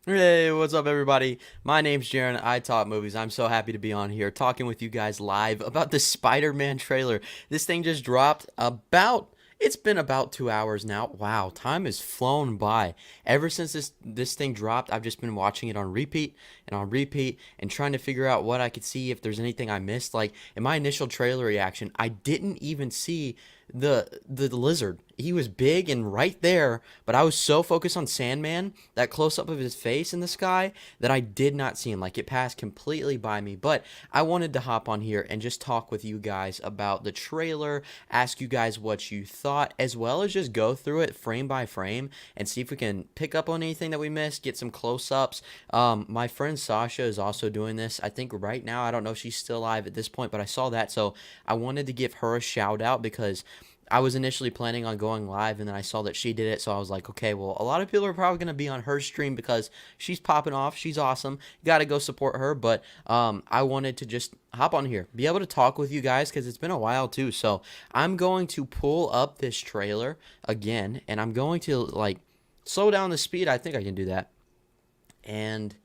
Hey, what's up, everybody? My name's Jaren. I talk movies. I'm so happy to be on here talking with you guys live about the Spider-Man trailer. This thing just dropped it's been about 2 hours now. Wow, time has flown by. Ever since this thing dropped, I've just been watching it on repeat and on repeat and trying to figure out what I could see, if there's anything I missed. Like in my initial trailer reaction, I didn't even see the lizard. He was big and right there, but I was so focused on Sandman, that close up of his face in the sky, that I did not see him. Like it passed completely by me. But I wanted to hop on here and just talk with you guys about the trailer, ask you guys what you thought, as well as just go through it frame by frame and see if we can pick up on anything that we missed, get some close-ups. My friend Sasha is also doing this. I think right now, I don't know if she's still live at this point, but I saw that, so I wanted to give her a shout out because I was initially planning on going live, and then I saw that she did it, so I was like, okay, well, a lot of people are probably going to be on her stream because she's popping off. She's awesome. You got to go support her, but I wanted to just hop on here, be able to talk with you guys because it's been a while too. So I'm going to pull up this trailer again, and I'm going to, like, slow down the speed. I think I can do that. And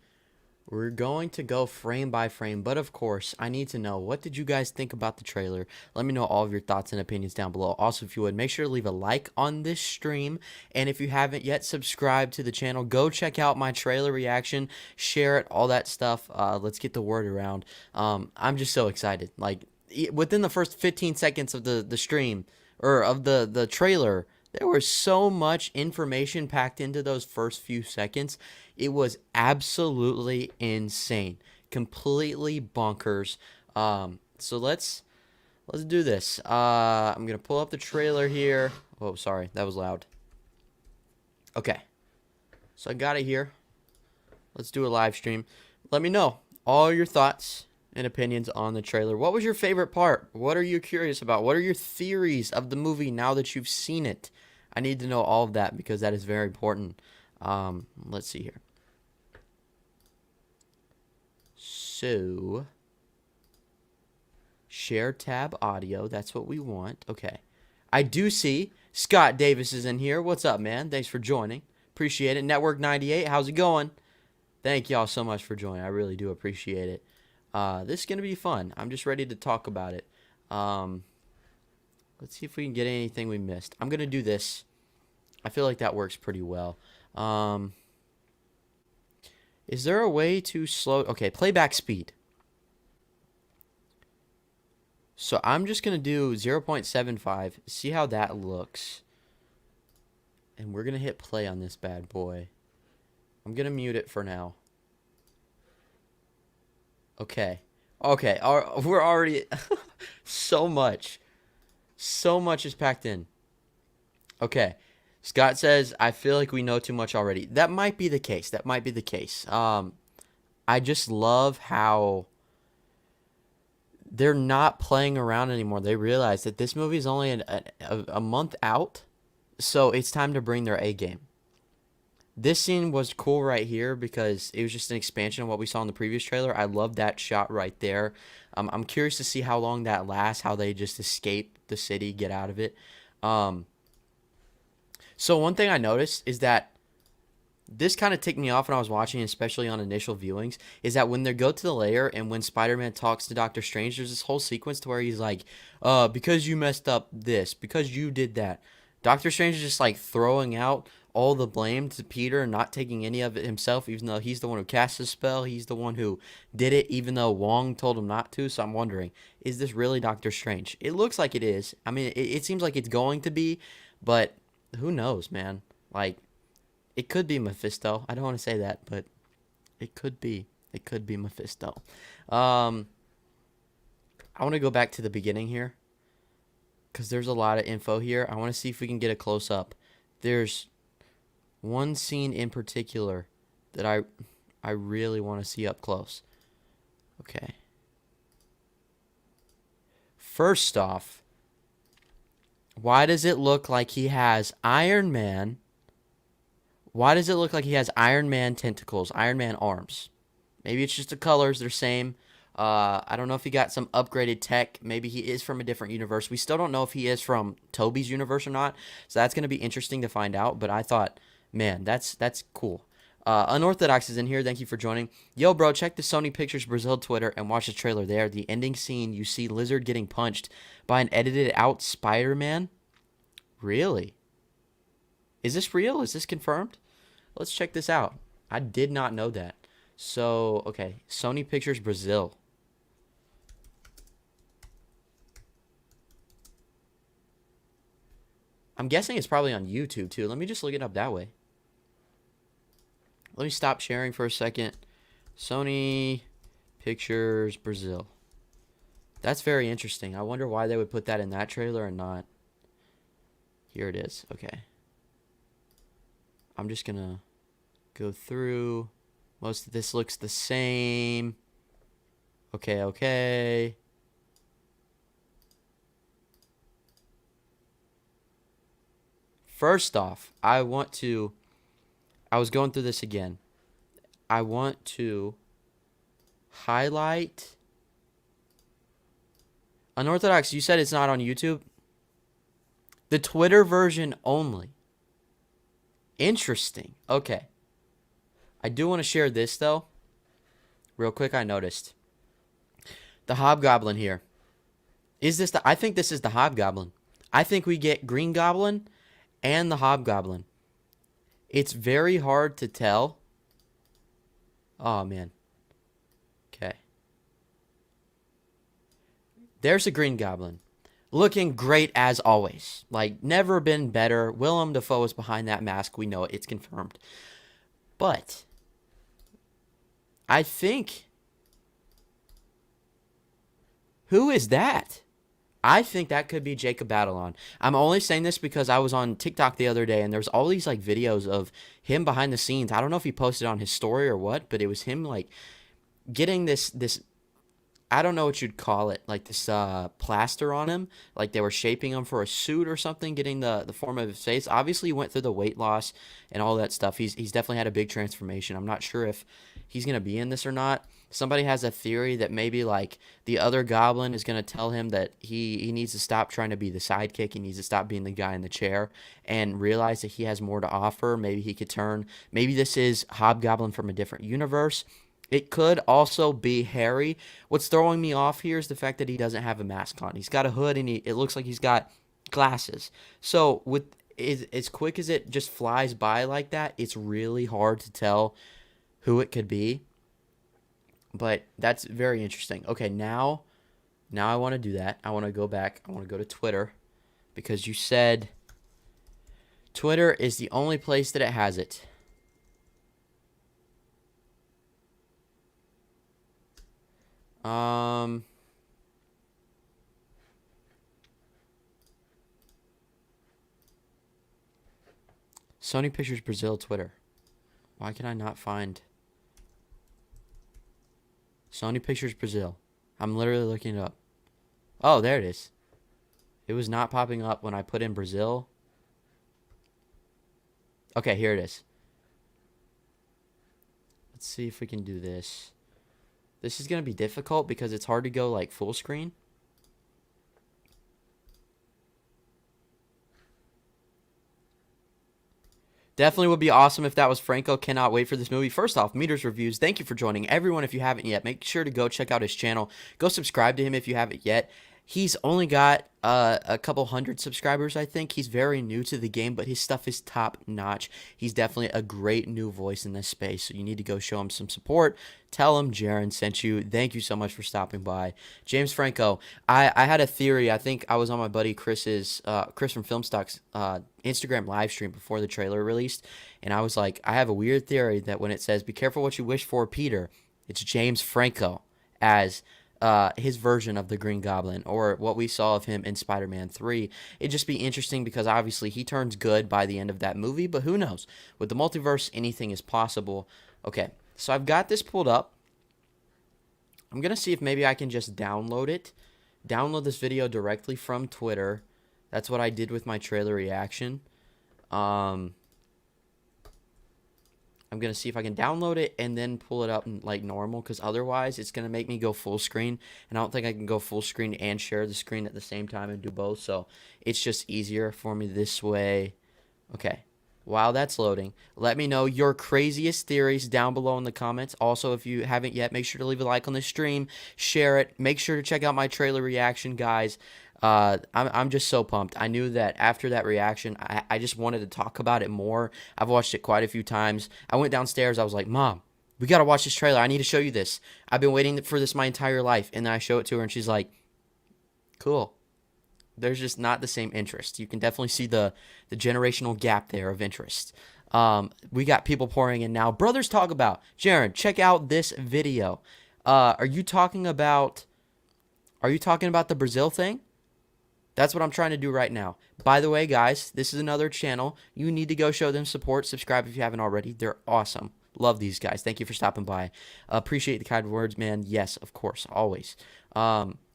we're going to go frame by frame, but of course, I need to know, what did you guys think about the trailer? Let me know all of your thoughts and opinions down below. Also, if you would, make sure to leave a like on this stream, and if you haven't yet subscribed to the channel, go check out my trailer reaction, share it, all that stuff. Let's get the word around. I'm just so excited. Like, within the first 15 seconds of the stream, or of the trailer, there was so much information packed into those first few seconds. It was absolutely insane, completely bonkers. So let's do this. I'm gonna pull up the trailer here. Oh, sorry, that was loud. Okay, so I got it here. Let's do a live stream. Let me know all your thoughts and opinions on the trailer. What was your favorite part? What are you curious about? What are your theories of the movie now that you've seen it? I need to know all of that because that is very important. Let's see here. So, share tab audio. That's what we want. Okay. I do see Scott Davis is in here. What's up, man? Thanks for joining. Appreciate it. Network 98, how's it going? Thank y'all so much for joining. I really do appreciate it. This is going to be fun. I'm just ready to talk about it. Let's see if we can get anything we missed. I'm going to do this. I feel like that works pretty well. Is there a way to slow... Okay, playback speed. So I'm just going to do 0.75. See how that looks. And we're going to hit play on this bad boy. I'm going to mute it for now. Okay. Okay, we're already... So much. So much is packed in. Okay. Scott says, I feel like we know too much already. That might be the case. That might be the case. I just love how they're not playing around anymore. They realize that this movie is only a month out, so it's time to bring their A game. This scene was cool right here because it was just an expansion of what we saw in the previous trailer. I love that shot right there. I'm curious to see how long that lasts, how they just escape the city, get out of it. So one thing I noticed is that this kind of ticked me off when I was watching, especially on initial viewings, is that when they go to the lair and when Spider-Man talks to Doctor Strange, there's this whole sequence to where he's like, because you messed up this, because you did that. Doctor Strange is just like throwing out all the blame to Peter and not taking any of it himself, even though he's the one who cast the spell. He's the one who did it, even though Wong told him not to. So I'm wondering, is this really Doctor Strange? It looks like it is. I mean, it seems like it's going to be, but who knows, man? Like, it could be Mephisto. I don't want to say that, but it could be. It could be Mephisto. I want to go back to the beginning here because there's a lot of info here. I want to see if we can get a close-up. There's one scene in particular that I really want to see up close. Okay. First off, why does it look like he has Iron Man? Why does it look like he has Iron Man tentacles, Iron Man arms? Maybe it's just the colors, they're same. I don't know if he got some upgraded tech. Maybe he is from a different universe. We still don't know if he is from Tobey's universe or not. So that's going to be interesting to find out. But I thought, man, that's cool. Unorthodox is in here. Thank you for joining. Yo, bro, check the Sony Pictures Brazil Twitter and watch the trailer there. The ending scene, you see Lizard getting punched by an edited out Spider-Man. Really? Is this real? Is this confirmed? Let's check this out. I did not know that. So, okay. Sony Pictures Brazil. I'm guessing it's probably on YouTube, too. Let me just look it up that way. Let me stop sharing for a second. Sony Pictures Brazil. That's very interesting. I wonder why they would put that in that trailer and not. Here it is. Okay. I'm just going to go through. Most of this looks the same. Okay. First off, I was going through this again. I want to highlight. Unorthodox, you said it's not on YouTube? The Twitter version only. Interesting. Okay. I do want to share this, though. Real quick, I noticed. The Hobgoblin here. I think this is the Hobgoblin. I think we get Green Goblin and the Hobgoblin. It's very hard to tell. Oh, man. Okay. There's a Green Goblin. Looking great as always. Like, never been better. Willem Dafoe is behind that mask. We know it. It's confirmed. But I think... Who is that? I think that could be Jacob Batalon. I'm only saying this because I was on TikTok the other day and there's all these like videos of him behind the scenes. I don't know if he posted on his story or what, but it was him like getting this I don't know what you'd call it, like this plaster on him. Like they were shaping him for a suit or something, getting the form of his face. Obviously he went through the weight loss and all that stuff. He's definitely had a big transformation. I'm not sure if he's going to be in this or not. Somebody has a theory that maybe like the other goblin is going to tell him that he needs to stop trying to be the sidekick. He needs to stop being the guy in the chair and realize that he has more to offer. Maybe he could turn. Maybe this is Hobgoblin from a different universe. It could also be Harry. What's throwing me off here is the fact that he doesn't have a mask on. He's got a hood and it looks like he's got glasses. So with as quick as it just flies by like that, it's really hard to tell who it could be. But that's very interesting. Okay, now I want to do that. I want to go back. I want to go to Twitter because you said Twitter is the only place that it has it. Sony Pictures Brazil Twitter. Why can I not find Sony Pictures Brazil? I'm literally looking it up. Oh, there it is. It was not popping up when I put in Brazil. Okay, here it is. Let's see if we can do this. This is going to be difficult because it's hard to go like full screen. Definitely would be awesome if that was Franco. Cannot wait for this movie. First off, Meters Reviews, thank you for joining. Everyone, if you haven't yet, make sure to go check out his channel. Go subscribe to him if you haven't yet. He's only got a couple hundred subscribers, I think. He's very new to the game, but his stuff is top notch. He's definitely a great new voice in this space, so you need to go show him some support. Tell him Jaren sent you. Thank you so much for stopping by. James Franco, I had a theory. I think I was on my buddy Chris from Filmstock's Instagram live stream before the trailer released, and I was like, I have a weird theory that when it says, be careful what you wish for, Peter, it's James Franco as his version of the Green Goblin, or what we saw of him in Spider-Man 3. It'd just be interesting because obviously he turns good by the end of that movie, but who knows? With the multiverse, anything is possible. Okay, so I've got this pulled up. I'm going to see if maybe I can just download it. Download this video directly from Twitter. That's what I did with my trailer reaction. I'm going to see if I can download it and then pull it up like normal, because otherwise it's going to make me go full screen, and I don't think I can go full screen and share the screen at the same time and do both, so it's just easier for me this way. Okay, While that's loading, let me know your craziest theories down below in the comments. Also, if you haven't yet, make sure to leave a like on the stream, share it. Make sure to check out my trailer reaction, guys. I'm just so pumped. I knew that after that reaction, I just wanted to talk about it more. I've watched it quite a few times. I went downstairs. I was like, Mom, we got to watch this trailer. I need to show you this. I've been waiting for this my entire life. And then I show it to her, and she's like, cool. There's just not the same interest. You can definitely see the generational gap there of interest. We got people pouring in now. Brothers talk about, Jaren, check out this video. Are you talking about the Brazil thing? That's what I'm trying to do right now. By the way, guys, this is another channel. You need to go show them support. Subscribe if you haven't already. They're awesome. Love these guys. Thank you for stopping by. Appreciate the kind words, man. Yes, of course, always.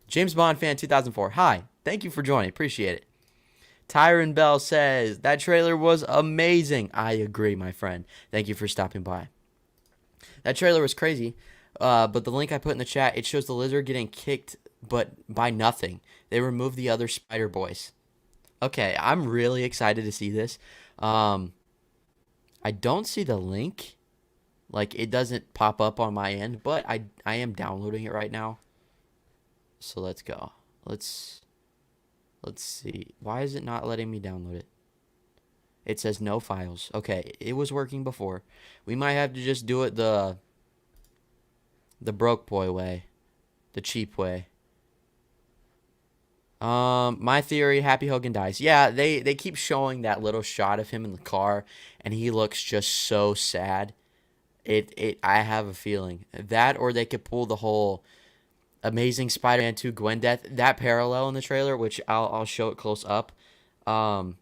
James Bond fan 2004. Hi. Thank you for joining. Appreciate it. Tyron Bell says, that trailer was amazing. I agree, my friend. Thank you for stopping by. That trailer was crazy, but the link I put in the chat, it shows the lizard getting kicked, but by nothing. They removed the other spider boys. Okay, I'm really excited to see this. I don't see the link. Like, it doesn't pop up on my end, but I am downloading it right now. So let's go. Let's see. Why is it not letting me download it? It says no files. Okay, it was working before. We might have to just do it the broke boy way. The cheap way. My theory, Happy Hogan dies. Yeah, they keep showing that little shot of him in the car, and he looks just so sad. I have a feeling. That, or they could pull the whole Amazing Spider-Man 2 Gwen death, that parallel in the trailer, which I'll show it close up. That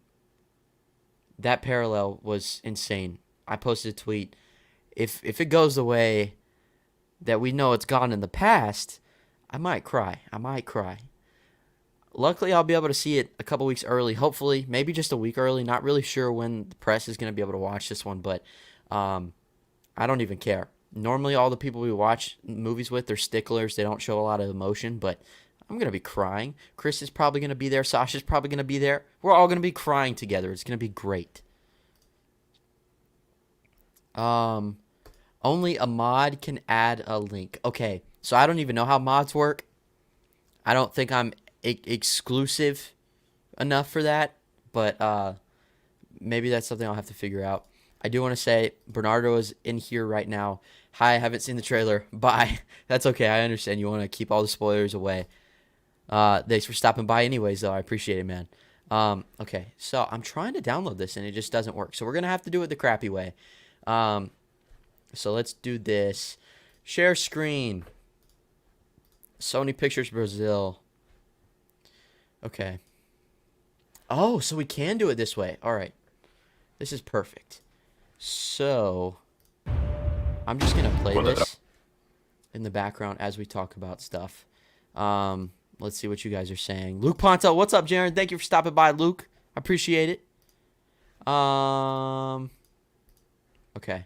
parallel was insane. I posted a tweet. If it goes the way that we know it's gone in the past, I might cry. I might cry. Luckily, I'll be able to see it a couple weeks early. Hopefully, maybe just a week early. Not really sure when the press is going to be able to watch this one, but I don't even care. Normally, all the people we watch movies with, they're sticklers. They don't show a lot of emotion, but I'm going to be crying. Chris is probably going to be there. Sasha's probably going to be there. We're all going to be crying together. It's going to be great. Only a mod can add a link. Okay, so I don't even know how mods work. I don't think I'm exclusive enough for that, but maybe that's something I'll have to figure out. I do want to say Bernardo is in here right now. Hi, I haven't seen the trailer. Bye. That's okay. I understand you want to keep all the spoilers away. Thanks for stopping by anyways, though. I appreciate it, man. Okay, so I'm trying to download this, and it just doesn't work. So we're going to have to do it the crappy way. So let's do this. Share screen. Sony Pictures Brazil. Okay. Oh, so we can do it this way. All right. This is perfect. So I'm just going to play this in the background as we talk about stuff. Let's see what you guys are saying. Luke Ponto, what's up, Jaren? Thank you for stopping by, Luke. I appreciate it. Okay.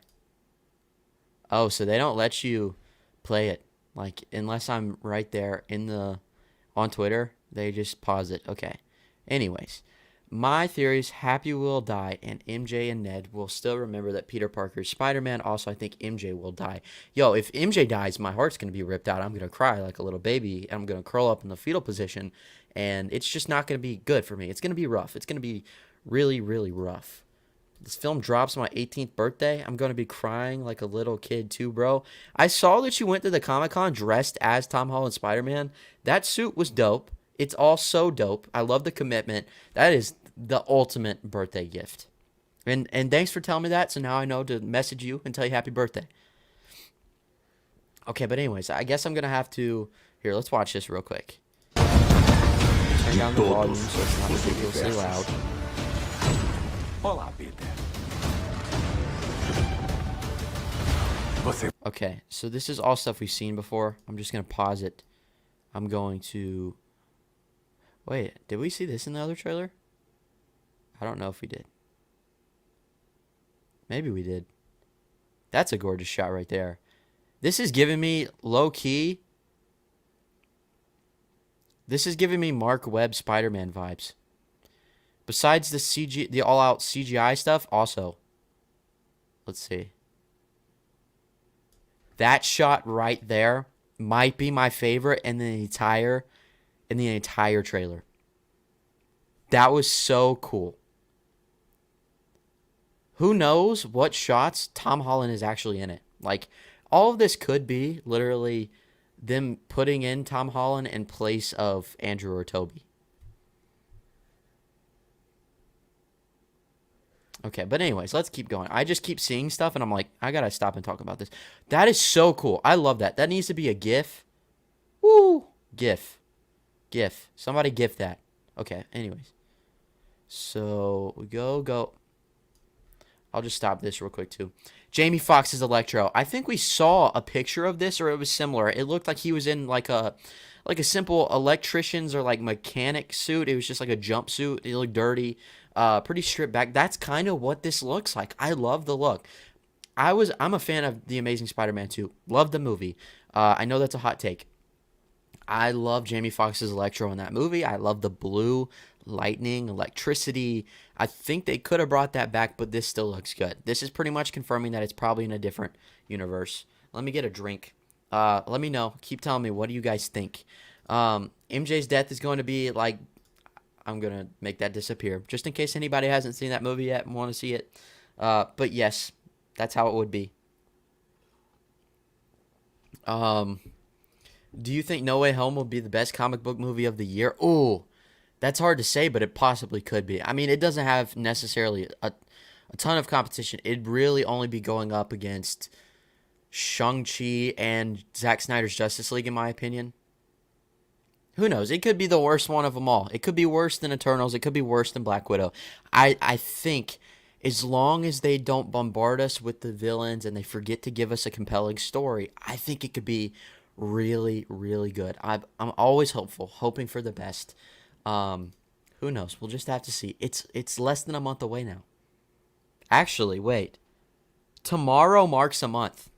Oh, so they don't let you play it. Like, unless I'm right there on Twitter, they just pause it. Okay. Anyways, my theory is Happy will die, and MJ and Ned will still remember that Peter Parker is Spider-Man. Also, I think MJ will die. Yo, if MJ dies, my heart's going to be ripped out. I'm going to cry like a little baby, and I'm going to curl up in the fetal position, and it's just not going to be good for me. It's going to be rough. It's going to be really, really rough. This film drops on my 18th birthday. I'm going to be crying like a little kid too, bro. I saw that you went to the Comic-Con dressed as Tom Holland Spider-Man. That suit was dope. It's all so dope. I love the commitment. That is the ultimate birthday gift. And thanks for telling me that. So now I know to message you and tell you happy birthday. Okay, but anyways, I guess I'm going to have to... Here, let's watch this real quick. Turn down the volume so it's not ridiculously loud. Okay, so this is all stuff we've seen before. I'm just going to pause it. I'm going to... Wait, did we see this in the other trailer? I don't know if we did. Maybe we did. That's a gorgeous shot right there. This is giving me low-key. This is giving me Mark Webb Spider-Man vibes. Besides the all-out CGI stuff, also, let's see. That shot right there might be my favorite in the entire trailer. That was so cool. Who knows what shots Tom Holland is actually in it? Like, all of this could be literally them putting in Tom Holland in place of Andrew or Tobey. Okay, but anyways, let's keep going. I just keep seeing stuff, and I'm like, I gotta stop and talk about this. That is so cool. I love that. That needs to be a GIF. Woo! GIF. GIF. Somebody GIF that. Okay, anyways. So, we go. I'll just stop this real quick, too. Jamie Foxx's Electro. I think we saw a picture of this, or it was similar. It looked like he was in, like a simple electrician's or, like, mechanic suit. It was just, like, a jumpsuit. It looked dirty. Pretty stripped back. That's kind of what this looks like. I love the look. I'm a fan of The Amazing Spider-Man 2. Love the movie. I know that's a hot take. I love Jamie Foxx's Electro in that movie. I love the blue, lightning, electricity. I think they could have brought that back, but this still looks good. This is pretty much confirming that it's probably in a different universe. Let me get a drink. Let me know. Keep telling me, what do you guys think? MJ's death is going to be like, I'm going to make that disappear, just in case anybody hasn't seen that movie yet and want to see it. But yes, that's how it would be. Do you think No Way Home will be the best comic book movie of the year? Oh, that's hard to say, but it possibly could be. I mean, it doesn't have necessarily a ton of competition. It'd really only be going up against Shang-Chi and Zack Snyder's Justice League, in my opinion. Who knows? It could be the worst one of them all. It could be worse than Eternals. It could be worse than Black Widow. I think as long as they don't bombard us with the villains and they forget to give us a compelling story, I think it could be really, really good. I'm always hoping for the best. Who knows? We'll just have to see. It's less than a month away now. Actually, wait. Tomorrow marks a month.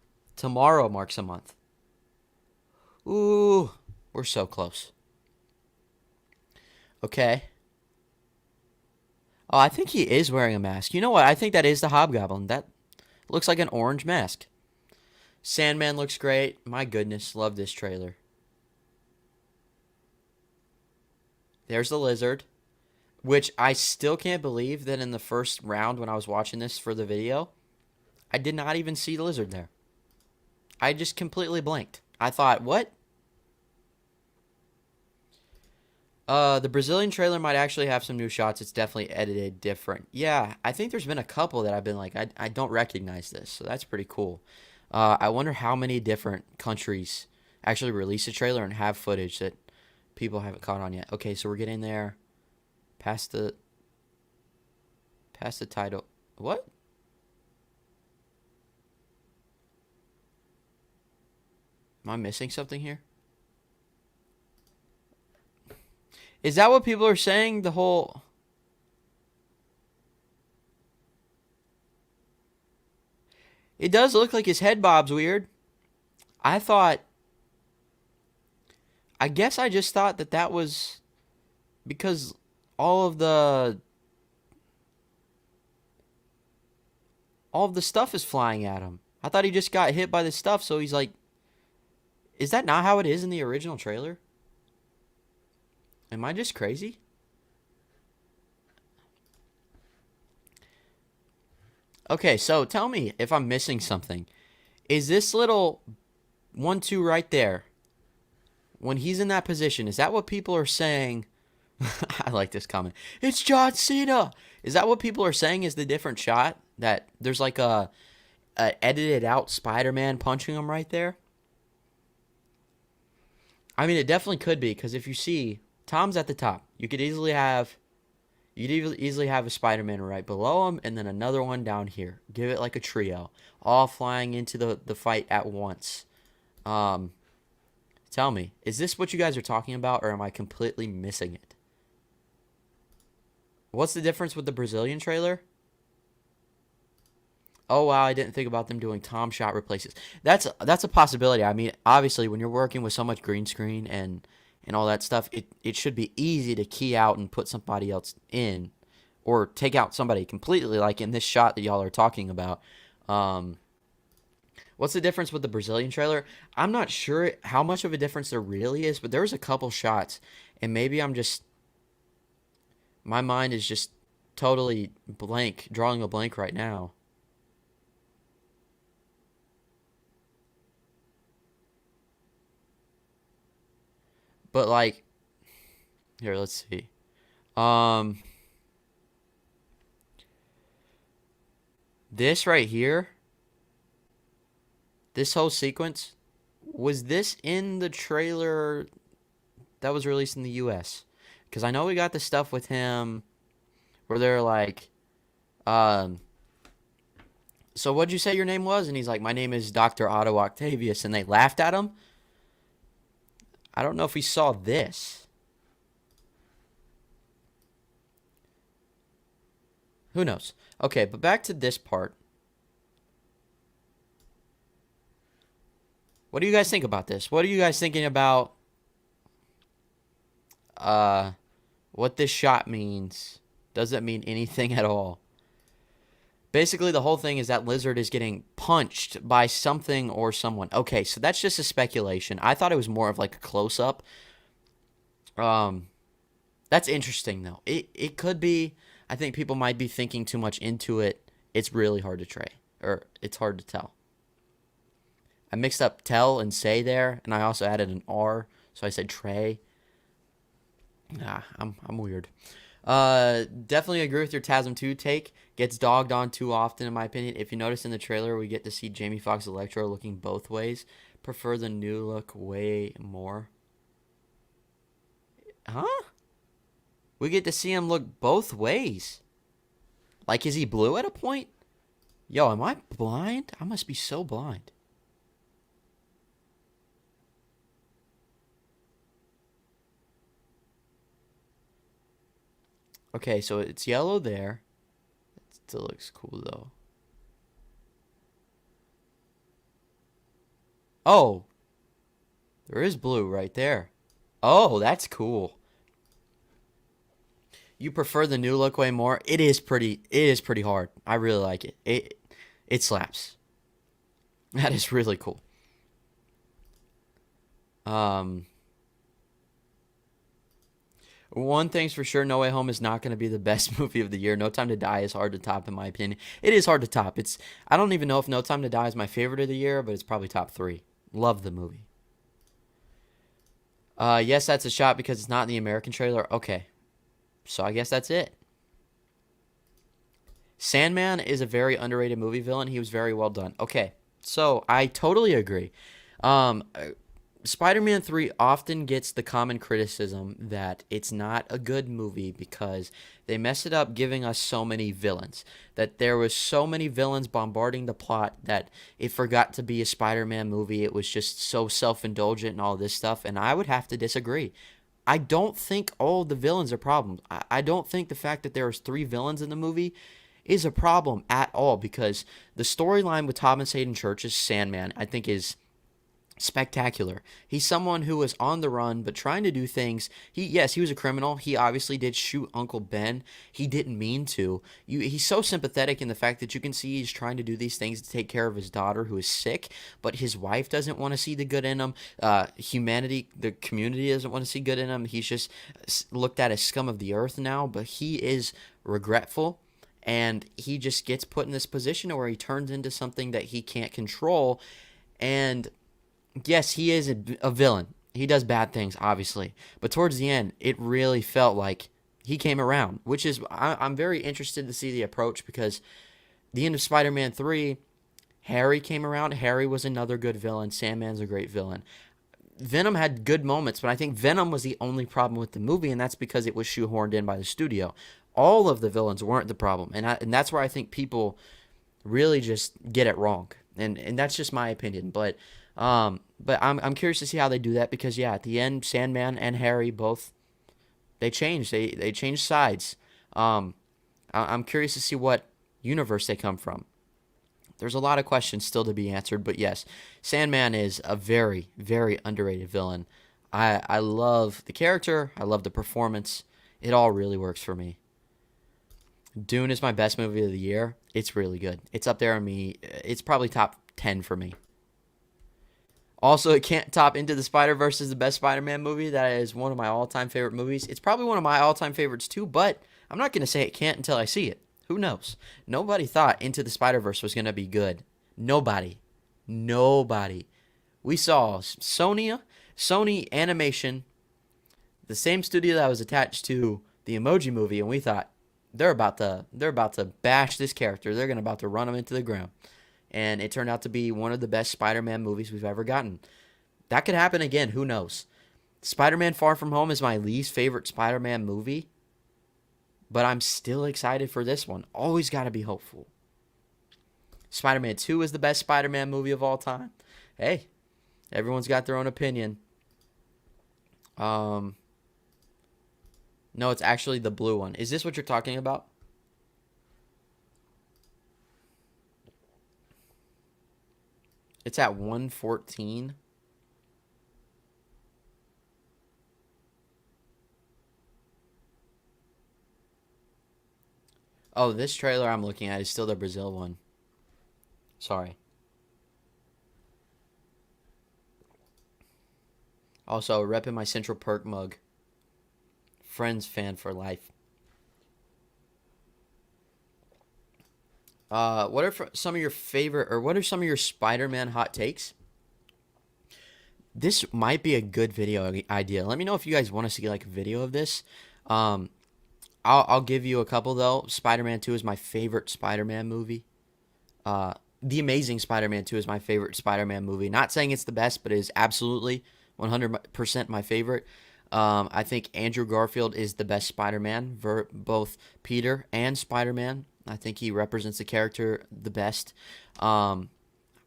Ooh, we're so close. Okay. Oh, I think he is wearing a mask. You know what? I think that is the Hobgoblin. That looks like an orange mask. Sandman looks great. My goodness, love this trailer. There's the lizard, which I still can't believe that in the first round when I was watching this for the video, I did not even see the lizard there. I just completely blanked. I thought, what? The Brazilian trailer might actually have some new shots. It's definitely edited different. Yeah, I think there's been a couple that I've been like, I don't recognize this, so that's pretty cool. I wonder how many different countries actually release a trailer and have footage that people haven't caught on yet. Okay, so we're getting there. Past the title. What? Am I missing something here? Is that what people are saying? The whole... It does look like his head bob's weird. I guess I just thought that was because all of the stuff is flying at him. I thought he just got hit by the stuff, so he's like... Is that not how it is in the original trailer? Am I just crazy? Okay, so tell me if I'm missing something. Is this little 1-2 right there, when he's in that position, is that what people are saying? I like this comment. It's John Cena. Is that what people are saying is the different shot? That there's like a edited out Spider-Man punching him right there? I mean, it definitely could be, because if you see... Tom's at the top. You could easily have a Spider-Man right below him, and then another one down here. Give it like a trio, all flying into the fight at once. Tell me, is this what you guys are talking about, or am I completely missing it? What's the difference with the Brazilian trailer? Oh wow, I didn't think about them doing Tom shot replaces. That's a possibility. I mean, obviously, when you're working with so much green screen and all that stuff, it should be easy to key out and put somebody else in. or take out somebody completely, like in this shot that y'all are talking about. Um, what's the difference with the Brazilian trailer? I'm not sure how much of a difference there really is, but there was a couple shots, and maybe my mind is just totally blank, drawing a blank right now. But like, here, let's see. Um, this right here, this whole sequence, was this in the trailer that was released in the US? Because I know we got the stuff with him where they're like, um, so what'd you say your name was? And he's like, my name is Dr. Otto Octavius. And they laughed at him. I don't know if we saw this. Who knows? Okay, but back to this part. What do you guys think about this? What are you guys thinking about uh what this shot means? Does it mean anything at all? Basically, the whole thing is that Lizard is getting punched by something or someone. Okay, so that's just a speculation. I thought it was more of like a close up. Um that's interesting though. It could be. I think people might be thinking too much into it. It's really hard to it's hard to tell. I mixed up tell and say there, and I also added an R, so I said Trey. I'm weird. Definitely agree with your TASM 2 take. Gets dogged on too often, in my opinion. If you notice in the trailer, we get to see Jamie Foxx Electro looking both ways. Prefer the new look way more. Huh? We get to see him look both ways. Like, is he blue at a point? Yo, am I blind? I must be so blind. Okay, so it's yellow there. It still looks cool, though. Oh, there is blue right there. Oh, that's cool. You prefer the new look way more? It is pretty hard. I really like it. It slaps. That is really cool. Um One thing's for sure, No Way Home is not going to be the best movie of the year. No Time to Die is hard to top in my opinion. It is hard to top. I don't even know if No Time to Die is my favorite of the year, but it's probably top 3. Love the movie. Yes, that's a shot because it's not in the American trailer. Okay. So I guess that's it. Sandman is a very underrated movie villain. He was very well done. Okay, so I totally agree. Um, uh, Spider-Man 3 often gets the common criticism that it's not a good movie because they mess it up giving us so many villains. That there was so many villains bombarding the plot that it forgot to be a Spider-Man movie. It was just so self-indulgent and all this stuff, and I would have to disagree. I don't think all the villains are problems. I don't think the fact that there was 3 villains in the movie is a problem at all because the storyline with Thomas Hayden Church's Sandman, I think, is spectacular. He's someone who was on the run but trying to do things. Yes, he was a criminal. He obviously did shoot Uncle Ben. He didn't mean to. He's so sympathetic in the fact that you can see he's trying to do these things to take care of his daughter who is sick, but his wife doesn't want to see the good in him. Humanity, the community doesn't want to see good in him. He's just looked at as scum of the earth now, but he is regretful. And he just gets put in this position where he turns into something that he can't control. And yes, he is a villain. He does bad things, obviously. But towards the end, it really felt like he came around, which is, I'm very interested to see the approach because the end of Spider-Man 3, Harry came around. Harry was another good villain. Sandman's a great villain. Venom had good moments, but I think Venom was the only problem with the movie, and that's because it was shoehorned in by the studio. All of the villains weren't the problem, and that's where I think people really just get it wrong, and that's just my opinion. But I'm curious to see how they do that because yeah, at the end, Sandman and Harry both they changed. They changed sides. I'm curious to see what universe they come from. There's a lot of questions still to be answered, but yes, Sandman is a very, very underrated villain. I love the character. I love the performance. It all really works for me. Dune is my best movie of the year. It's really good. It's up there on me. It's probably top 10 for me. Also, it can't top Into the Spider-Verse is the best Spider-Man movie. That is one of my all-time favorite movies. It's probably one of my all-time favorites too, but I'm not going to say it can't until I see it. Who knows? Nobody thought Into the Spider-Verse was going to be good. Nobody. Nobody. We saw Sony Animation, the same studio that was attached to the Emoji Movie, and we thought they're about to bash this character. They're about to run him into the ground. And it turned out to be one of the best Spider-Man movies we've ever gotten. That could happen again. Who knows? Spider-Man Far From Home is my least favorite Spider-Man movie, but I'm still excited for this one. Always got to be hopeful. Spider-Man 2 is the best Spider-Man movie of all time. Hey, everyone's got their own opinion. No, it's actually the blue one. Is this what you're talking about? It's at 114. Oh, this trailer I'm looking at is still the Brazil one. Sorry. Also, repping my Central Perk mug. Friends fan for life. What are some of your favorite, or what are some of your Spider-Man hot takes? This might be a good video idea. Let me know if you guys want to see like a video of this. I'll give you a couple though. Spider-Man 2 is my favorite Spider-Man movie. The Amazing Spider-Man 2 is my favorite Spider-Man movie. Not saying it's the best, but it is absolutely 100% my favorite. I think Andrew Garfield is the best Spider-Man, both Peter and Spider-Man. I think he represents the character the best. I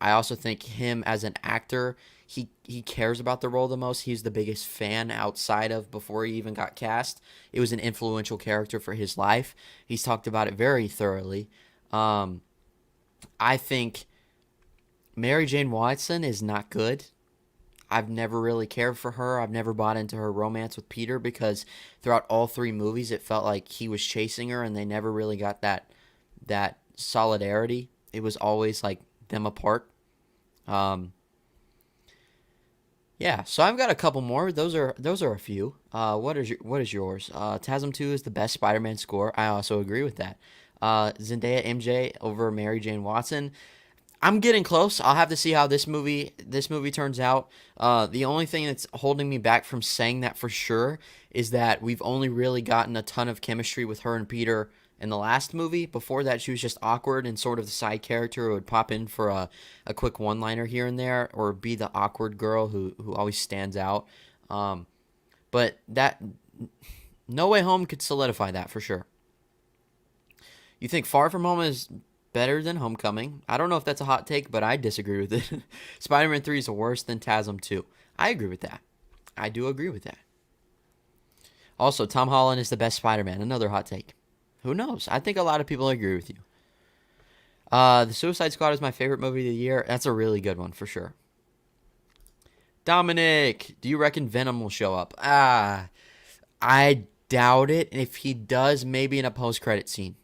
also think him as an actor, he cares about the role the most. He's the biggest fan outside of before he even got cast. It was an influential character for his life. He's talked about it very thoroughly. I think Mary Jane Watson is not good. I've never really cared for her. I've never bought into her romance with Peter because throughout all three movies, it felt like he was chasing her and they never really got that solidarity. It was always like them apart. Yeah, so I've got a couple more. Those are a few. What is yours? TASM 2 is the best Spider-Man score. I also agree with that. Zendaya MJ over Mary Jane Watson. I'm getting close. I'll have to see how this movie turns out. The only thing that's holding me back from saying that for sure is that we've only really gotten a ton of chemistry with her and Peter in the last movie. Before that, she was just awkward and sort of the side character who would pop in for a quick one-liner here and there, or be the awkward girl who always stands out. But that No Way Home could solidify that for sure. You think Far From Home is better than Homecoming? I don't know if that's a hot take, but I disagree with it. Spider-Man 3 is worse than TASM 2. I agree with that. I do agree with that. Also, Tom Holland is the best Spider-Man. Another hot take. Who knows? I think a lot of people agree with you. The Suicide Squad is my favorite movie of the year. That's a really good one for sure. Dominic, do you reckon Venom will show up? I doubt it. And if he does, maybe in a post-credit scene.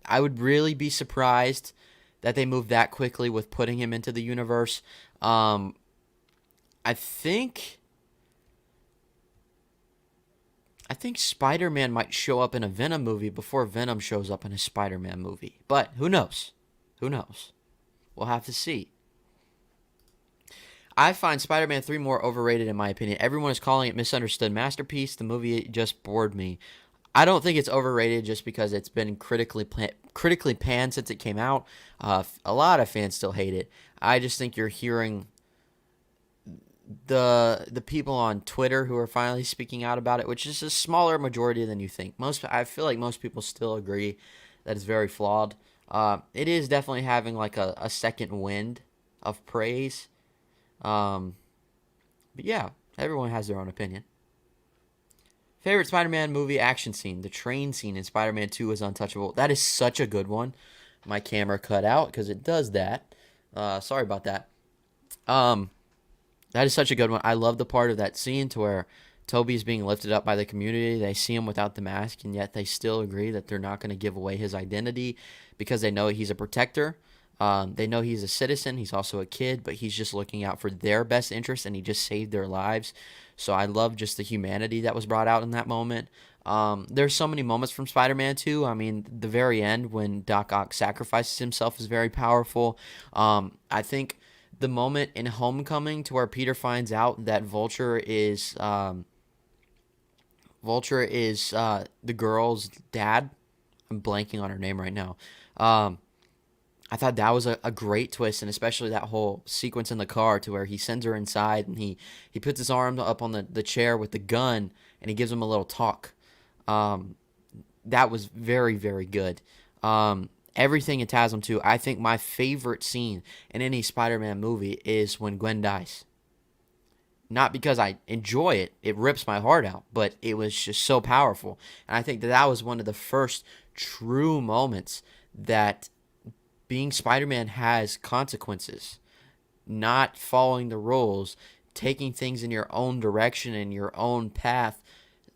I would really be surprised that they moved that quickly with putting him into the universe. I think Spider-Man might show up in a Venom movie before Venom shows up in a Spider-Man movie. But who knows? Who knows? We'll have to see. I find Spider-Man 3 more overrated in my opinion. Everyone is calling it misunderstood masterpiece. The movie just bored me. I don't think it's overrated just because it's been critically panned since it came out. A lot of fans still hate it. I just think you're hearing the people on Twitter who are finally speaking out about it, which is a smaller majority than you think. I feel like most people still agree that it's very flawed. It is definitely having like a second wind of praise. But yeah, everyone has their own opinion. Favorite Spider-Man movie action scene? The train scene in Spider-Man 2 is untouchable. That is such a good one. My camera cut out because it does that. Sorry about that. That is such a good one. I love the part of that scene to where Toby's being lifted up by the community. They see him without the mask, and yet they still agree that they're not going to give away his identity because they know he's a protector. They know he's a citizen. He's also a kid, but he's just looking out for their best interest, and he just saved their lives. So I love just the humanity that was brought out in that moment. There's so many moments from Spider-Man 2. I mean, the very end when Doc Ock sacrifices himself is very powerful. I think the moment in Homecoming to where Peter finds out that Vulture is the girl's dad. I'm blanking on her name right now. I thought that was a great twist, and especially that whole sequence in the car to where he sends her inside and he puts his arm up on the chair with the gun and he gives him a little talk. That was very, very good. Everything in TASM 2, I think my favorite scene in any Spider-Man movie is when Gwen dies. Not because I enjoy it, it rips my heart out, but it was just so powerful. And I think that was one of the first true moments that being Spider-Man has consequences. Not following the rules, taking things in your own direction and your own path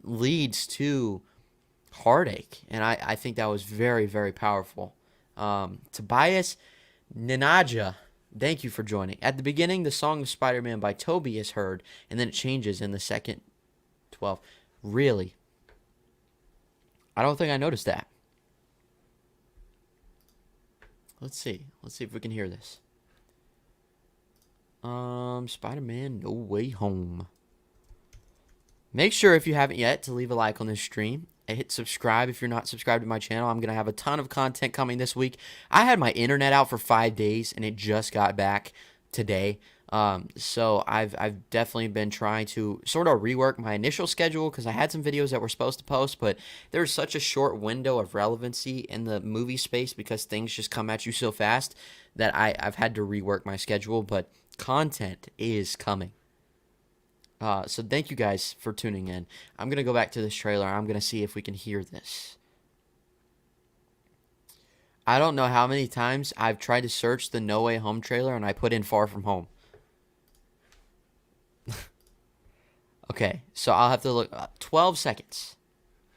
leads to heartache. And I think that was very, very powerful. Tobias Ninaja, thank you for joining. At the beginning, the song of Spider-Man by Tobey is heard, and then it changes in the second 12. Really? I don't think I noticed that. Let's see. Let's see if we can hear this. Spider-Man No Way Home. Make sure, if you haven't yet, to leave a like on this stream. Hit subscribe if you're not subscribed to my channel. I'm going to have a ton of content coming this week. I had my internet out for 5 days, and it just got back today. So I've definitely been trying to sort of rework my initial schedule because I had some videos that were supposed to post, but there's such a short window of relevancy in the movie space because things just come at you so fast that I've had to rework my schedule, but content is coming. So thank you guys for tuning in. I'm going to go back to this trailer. I'm going to see if we can hear this. I don't know how many times I've tried to search the No Way Home trailer and I put in Far From Home. Okay, so I'll have to look. 12 seconds.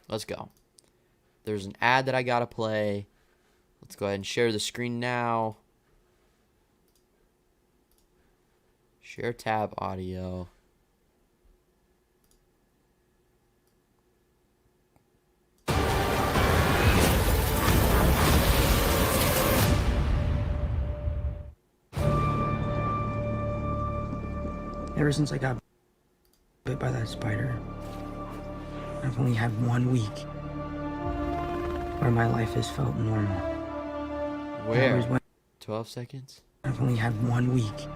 Let's go. There's an ad that I got to play. Let's go ahead and share the screen now. Share tab audio. Ever since I got bit by that spider, I've only had 1 week where my life has felt normal. Where? 12 seconds? I've only had 1 week.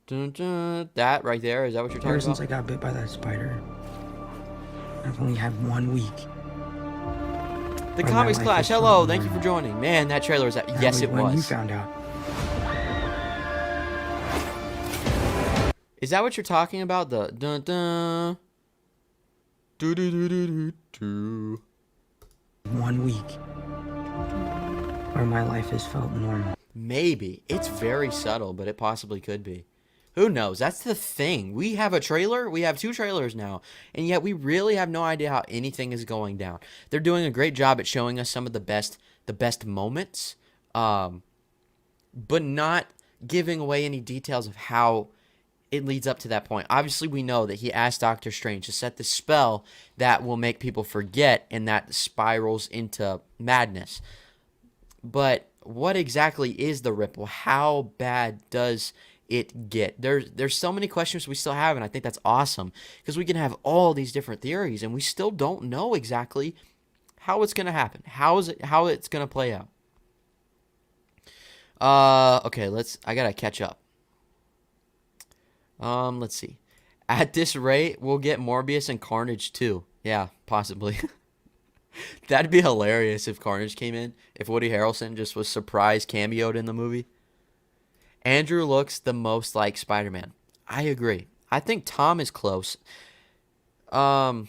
Dun, dun. That right there, is that what you're talking about? Ever since I got bit by that spider, I've only had 1 week. The Comics Clash, hello, thank you for joining. Man, that trailer was... Yes, it was. When you found out. Is that what you're talking about? The dun dun. Do do do do do do. 1 week where my life has felt normal. Maybe. It's very subtle, but it possibly could be. Who knows? That's the thing. We have a trailer. We have 2 trailers now. And yet we really have no idea how anything is going down. They're doing a great job at showing us some of the best moments. But not giving away any details of how it leads up to that point. Obviously, we know that he asked Doctor Strange to set the spell that will make people forget and that spirals into madness. But what exactly is the ripple? How bad does it get? There's so many questions we still have, and I think that's awesome because we can have all these different theories, and we still don't know exactly how it's going to happen. How it's going to play out. Okay, I got to catch up. Let's see. At this rate, we'll get Morbius and Carnage too. Yeah, possibly. That'd be hilarious if Carnage came in. If Woody Harrelson just was surprise cameoed in the movie. Andrew looks the most like Spider-Man. I agree. I think Tom is close. So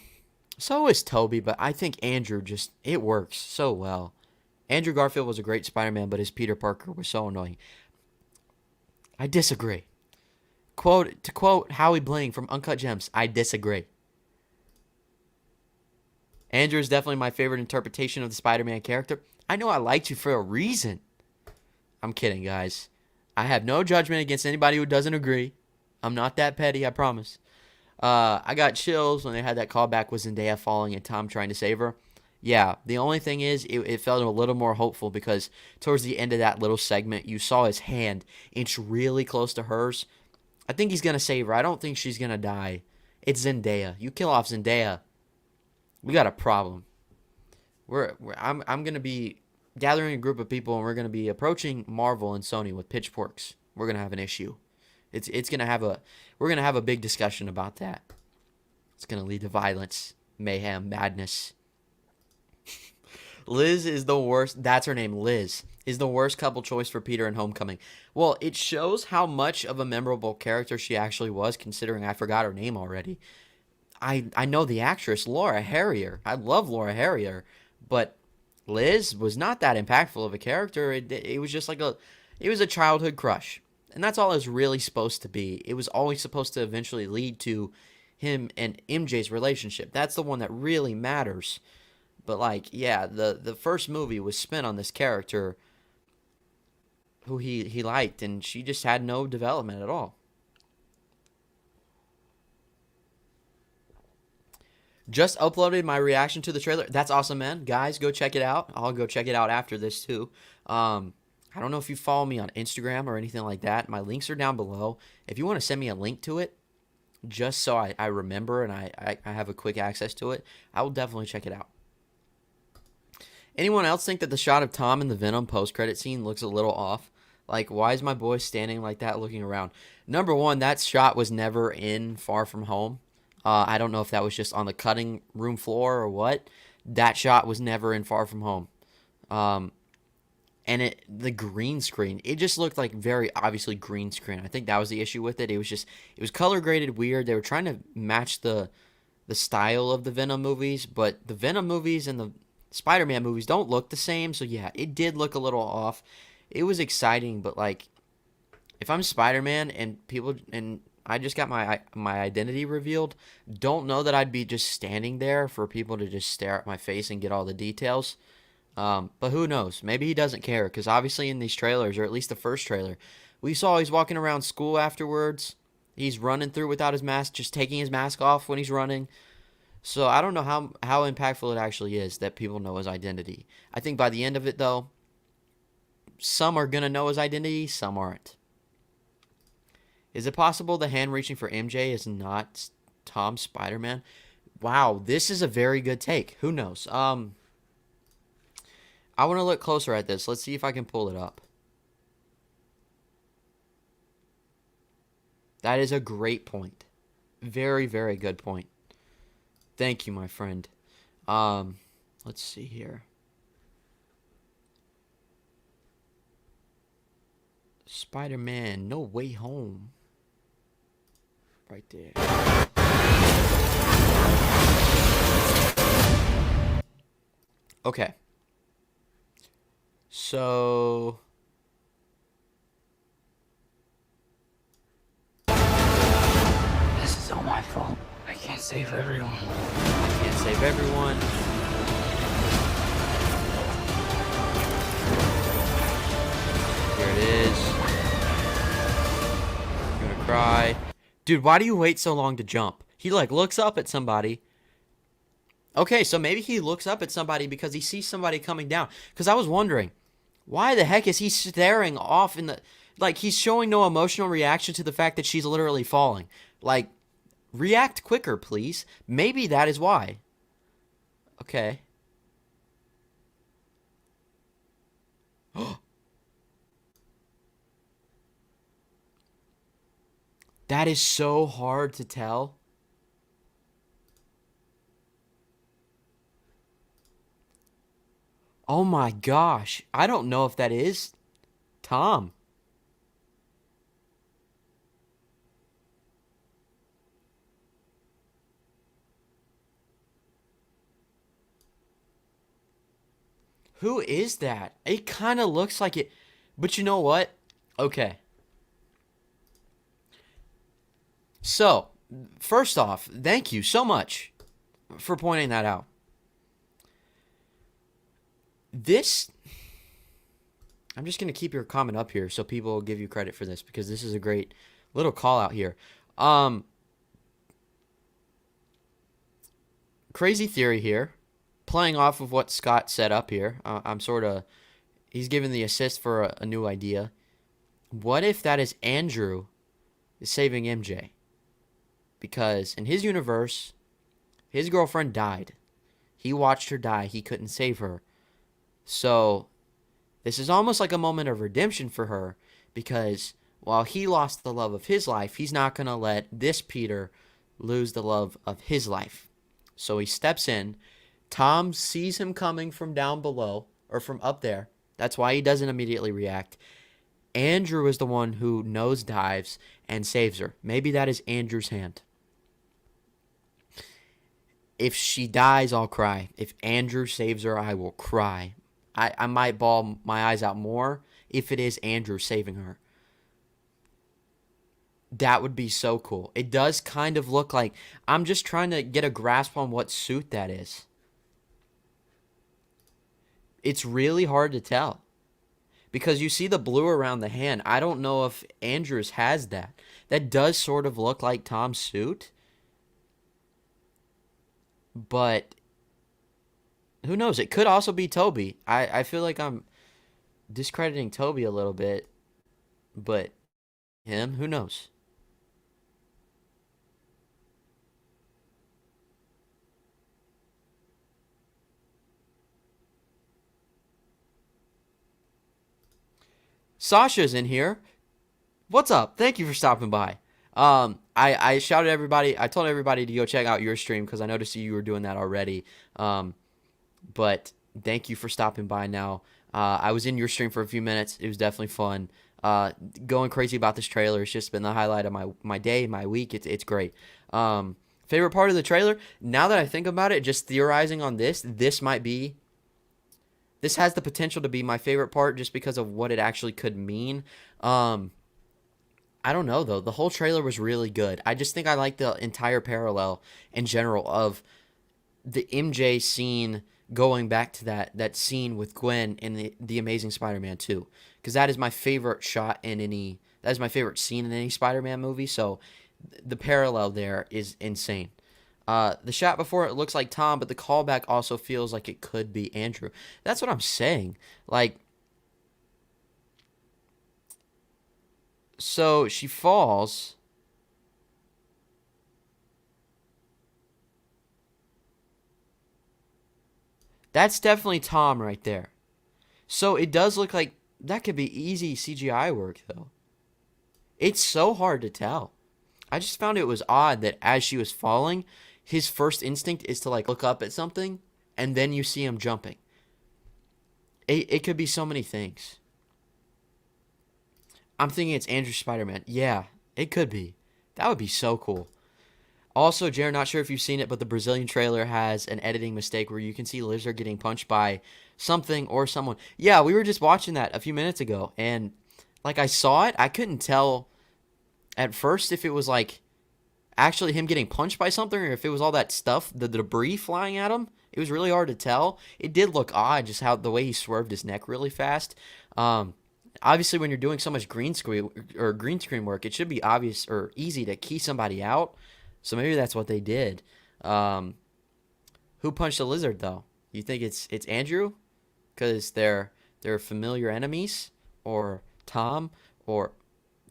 is Toby, but I think Andrew it works so well. Andrew Garfield was a great Spider-Man, but his Peter Parker was so annoying. I disagree. quote Howie Bling from Uncut Gems, I disagree. Andrew is definitely my favorite interpretation of the Spider-Man character. I know I liked you for a reason. I'm kidding, guys. I have no judgment against anybody who doesn't agree. I'm not that petty, I promise. I got chills when they had that callback with Zendaya falling and Tom trying to save her. Yeah, the only thing is, it felt a little more hopeful because towards the end of that little segment, you saw his hand inch really close to hers. I think he's going to save her. I don't think she's going to die. It's Zendaya. You kill off Zendaya, we got a problem. I'm going to be gathering a group of people, and we're going to be approaching Marvel and Sony with pitchforks. We're going to have an issue. We're going to have a big discussion about that. It's going to lead to violence, mayhem, madness. Liz is the worst. That's her name, Liz. Is the worst couple choice for Peter in Homecoming. Well, it shows how much of a memorable character she actually was, considering I forgot her name already. I know the actress, Laura Harrier. I love Laura Harrier, but Liz was not that impactful of a character. It was just like it was a childhood crush. And that's all it was really supposed to be. It was always supposed to eventually lead to him and MJ's relationship. That's the one that really matters. But, like, yeah, the first movie was spent on this character who he liked, and she just had no development at all. Just uploaded my reaction to the trailer. That's awesome, man. Guys, go check it out. I'll go check it out after this, too. I don't know if you follow me on Instagram or anything like that. My links are down below. If you want to send me a link to it, just so I remember and I have a quick access to it, I will definitely check it out. Anyone else think that the shot of Tom in the Venom post-credit scene looks a little off? Like, why is my boy standing like that looking around? Number one, that shot was never in Far From Home. I don't know if that was just on the cutting room floor or what. That shot was never in Far From Home. And the green screen, it just looked like very obviously green screen. I think that was the issue with it. It was color graded weird. They were trying to match the style of the Venom movies, but the Venom movies and the Spider-Man movies don't look the same. So yeah, it did look a little off. It was exciting, but like, if I'm Spider-Man and I just got my identity revealed, don't know that I'd be just standing there for people to just stare at my face and get all the details. But who knows? Maybe he doesn't care, because obviously in these trailers, or at least the first trailer, we saw he's walking around school afterwards. He's running through without his mask, just taking his mask off when he's running. So I don't know how impactful it actually is that people know his identity. I think by the end of it, though, some are going to know his identity, some aren't. Is it possible the hand reaching for MJ is not Tom Spider-Man? Wow, this is a very good take. Who knows? I want to look closer at this. Let's see if I can pull it up. That is a great point. Very, very good point. Thank you, my friend. Let's see here. Spider-Man, No Way Home. Right there. Okay. So This is all my fault. I can't save everyone. Can't save everyone. Here it is. You're gonna cry. Dude, why do you wait so long to jump? He like looks up at somebody. Okay, so maybe he looks up at somebody because he sees somebody coming down. Because I was wondering, why the heck is he staring off in the... Like, he's showing no emotional reaction to the fact that she's literally falling. Like, react quicker, please. Maybe that is why. Okay. That is so hard to tell. Oh my gosh. I don't know if that is Tom. Who is that? It kind of looks like it. But you know what? Okay. So, first off, thank you so much for pointing that out. This, I'm just going to keep your comment up here so people will give you credit for this, because this is a great little call out here. Crazy theory here, playing off of what Scott set up here. He's given the assist for a new idea. What if that is Andrew is saving MJ? Because in his universe, his girlfriend died. He watched her die. He couldn't save her. So this is almost like a moment of redemption for her, because while he lost the love of his life, he's not going to let this Peter lose the love of his life. So he steps in. Tom sees him coming from down below, or from up there. That's why he doesn't immediately react. Andrew is the one who nosedives and saves her. Maybe that is Andrew's hand. If she dies, I'll cry. If Andrew saves her, I will cry. I might bawl my eyes out more if it is Andrew saving her. That would be so cool. It does kind of look like, I'm just trying to get a grasp on what suit that is. It's really hard to tell, because you see the blue around the hand. I don't know if Andrews has that. That does sort of look like Tom's suit, but who knows? It could also be Tobey. I feel like I'm discrediting Tobey a little bit, but him, who knows? Sasha's in here. What's up? Thank you for stopping by. I shouted everybody. I told everybody to go check out your stream because I noticed you were doing that already. But thank you for stopping by now. I was in your stream for a few minutes. It was definitely fun. Going crazy about this trailer. It's just been the highlight of my day, my week. It's great. Favorite part of the trailer? Now that I think about it, just theorizing on this has the potential to be my favorite part just because of what it actually could mean. I don't know, though. The whole trailer was really good. I just think I like the entire parallel in general of the MJ scene going back to that scene with Gwen in the Amazing Spider-Man 2. Because that is my favorite that is my favorite scene in any Spider-Man movie. So the parallel there is insane. The shot before, it looks like Tom, but the callback also feels like it could be Andrew. That's what I'm saying. Like, so she falls. That's definitely Tom right there. So it does look like that could be easy CGI work, though. It's so hard to tell. I just found it was odd that as she was falling, his first instinct is to like look up at something, and then you see him jumping. It could be so many things. I'm thinking it's Andrew Spider-Man. Yeah, it could be. That would be so cool. Also, Jaren, not sure if you've seen it, but the Brazilian trailer has an editing mistake where you can see Lizard getting punched by something or someone. Yeah, we were just watching that a few minutes ago, and like I saw it, I couldn't tell at first if it was like actually him getting punched by something or if it was all that stuff, the debris flying at him. It was really hard to tell. It did look odd, just how the way he swerved his neck really fast. Obviously, when you're doing so much green screen work, it should be obvious or easy to key somebody out. So maybe that's what they did. Who punched the lizard though? You think it's Andrew, because they're familiar enemies, or Tom, or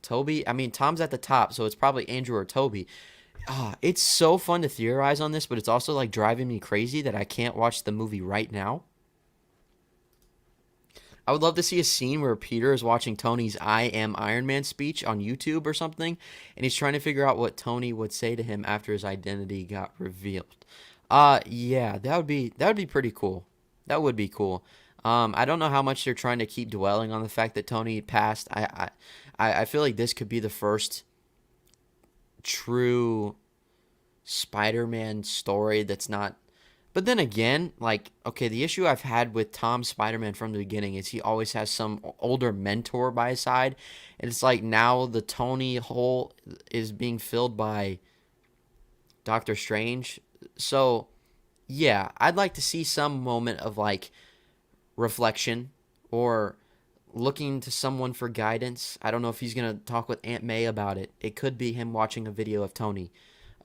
Tobey? I mean, Tom's at the top, so it's probably Andrew or Tobey. It's so fun to theorize on this, but it's also like driving me crazy that I can't watch the movie right now. I would love to see a scene where Peter is watching Tony's I Am Iron Man speech on YouTube or something, and he's trying to figure out what Tony would say to him after his identity got revealed. Yeah, that would be pretty cool. That would be cool. I don't know how much they're trying to keep dwelling on the fact that Tony passed. I feel like this could be the first true Spider-Man story that's not But then again, like, okay, the issue I've had with Tom Spider-Man from the beginning is he always has some older mentor by his side. And it's like now the Tony hole is being filled by Doctor Strange. So, yeah, I'd like to see some moment of like reflection or looking to someone for guidance. I don't know if he's going to talk with Aunt May about it. It could be him watching a video of Tony.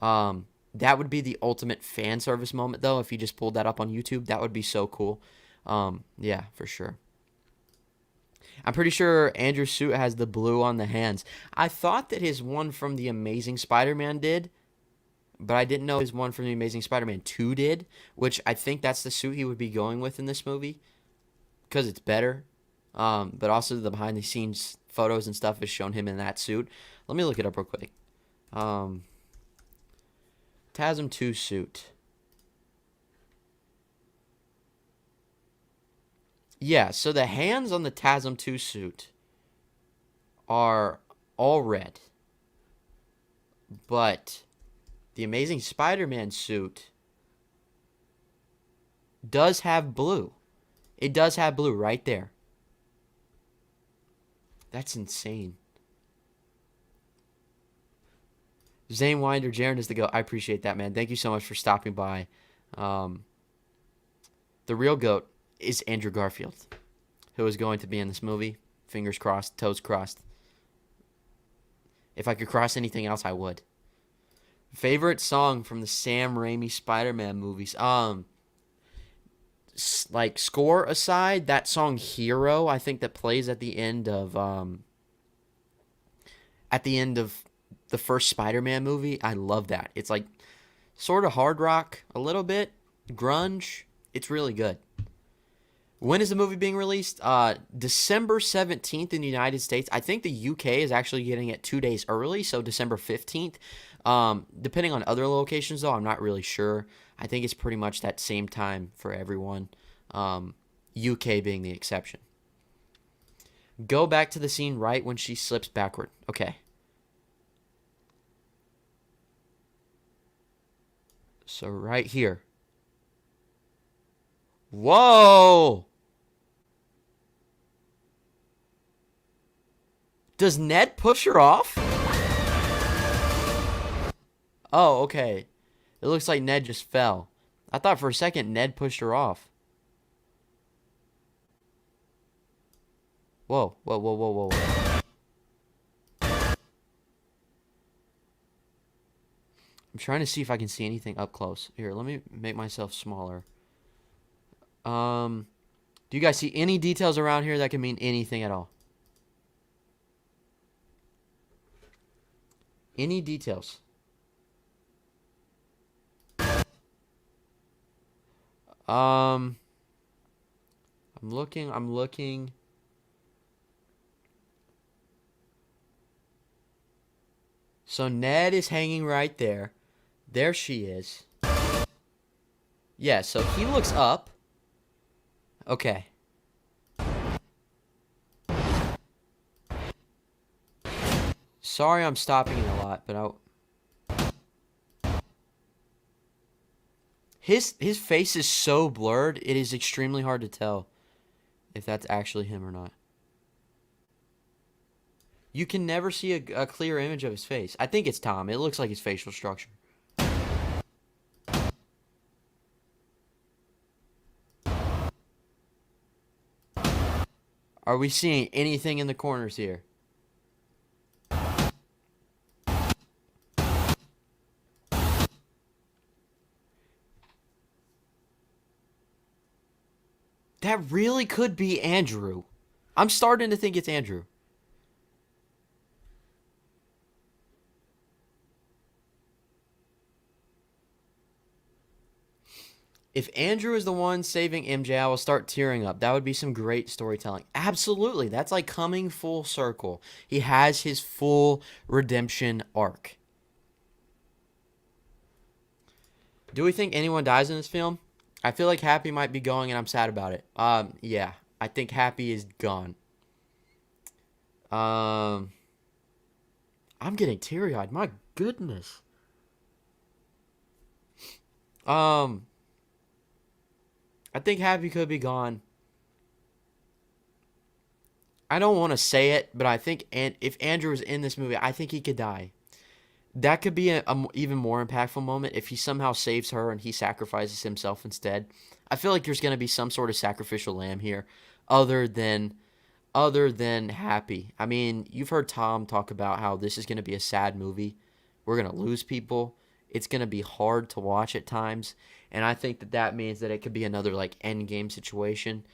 That would be the ultimate fan service moment, though, if he just pulled that up on YouTube. That would be so cool. Yeah, for sure. I'm pretty sure Andrew's suit has the blue on the hands. I thought that his one from The Amazing Spider-Man did, but I didn't know his one from The Amazing Spider-Man 2 did, which I think that's the suit he would be going with in this movie because it's better. But also the behind-the-scenes photos and stuff has shown him in that suit. Let me look it up real quick. TASM 2 suit. Yeah, so the hands on the TASM 2 suit are all red. But the Amazing Spider-Man suit does have blue. It does have blue right there. That's insane. Zane Winder, Jaren is the GOAT. I appreciate that, man. Thank you so much for stopping by. The real GOAT is Andrew Garfield, who is going to be in this movie. Fingers crossed, toes crossed. If I could cross anything else, I would. Favorite song from the Sam Raimi Spider-Man movies? Like score aside, that song "Hero," I think that plays at the end of the first Spider-Man movie. I love that. It's like sort of hard rock, a little bit grunge. It's really good. When is the movie being released? December 17th in the United States. I think the UK is actually getting it 2 days early, so December 15th. Depending on other locations, though, I'm not really sure. I think it's pretty much that same time for everyone, UK being the exception. Go back to the scene right when she slips backward. Okay. So right here. Whoa! Does Ned push her off? Oh, okay. It looks like Ned just fell. I thought for a second Ned pushed her off. Whoa, whoa, whoa, whoa, whoa, whoa. I'm trying to see if I can see anything up close. Here, let me make myself smaller. Do you guys see any details around here that can mean anything at all? Any details? I'm looking. So Ned is hanging right there. There she is. Yeah, so he looks up. Okay. Sorry I'm stopping it a lot, but his face is so blurred, it is extremely hard to tell if that's actually him or not. You can never see a clear image of his face. I think it's Tom. It looks like his facial structure. Are we seeing anything in the corners here? That really could be Andrew. I'm starting to think it's Andrew. If Andrew is the one saving MJ, I will start tearing up. That would be some great storytelling. Absolutely. That's like coming full circle. He has his full redemption arc. Do we think anyone dies in this film? I feel like Happy might be going and I'm sad about it. Yeah. I think Happy is gone. I'm getting teary-eyed. My goodness. I think Happy could be gone. I don't want to say it, but I think if Andrew was in this movie, I think he could die. That could be a even more impactful moment if he somehow saves her and he sacrifices himself instead. I feel like there's going to be some sort of sacrificial lamb here other than Happy. I mean, you've heard Tom talk about how this is going to be a sad movie. We're going to lose people. It's going to be hard to watch at times, and I think that means that it could be another like end game situation.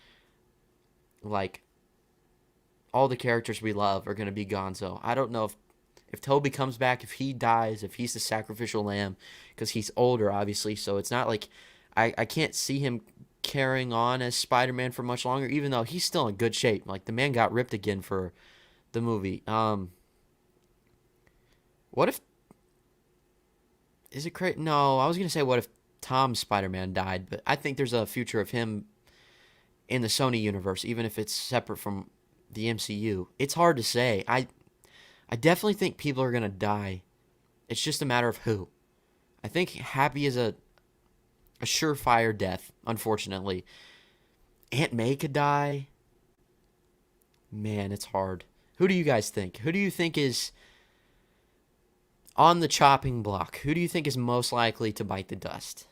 Like all the characters we love are going to be gonzo. I don't know if Tobey comes back, if he dies, if he's the sacrificial lamb, because he's older, obviously, so it's not like I can't see him carrying on as Spider-Man for much longer, even though he's still in good shape. Like, the man got ripped again for the movie. What if... Is it crazy? No, I was going to say what if Tom's Spider-Man died, but I think there's a future of him in the Sony universe, even if it's separate from the MCU. It's hard to say. I definitely think people are going to die. It's just a matter of who. I think Happy is a surefire death, unfortunately. Aunt May could die. Man, it's hard. Who do you guys think? Who do you think is on the chopping block? Who do you think is most likely to bite the dust?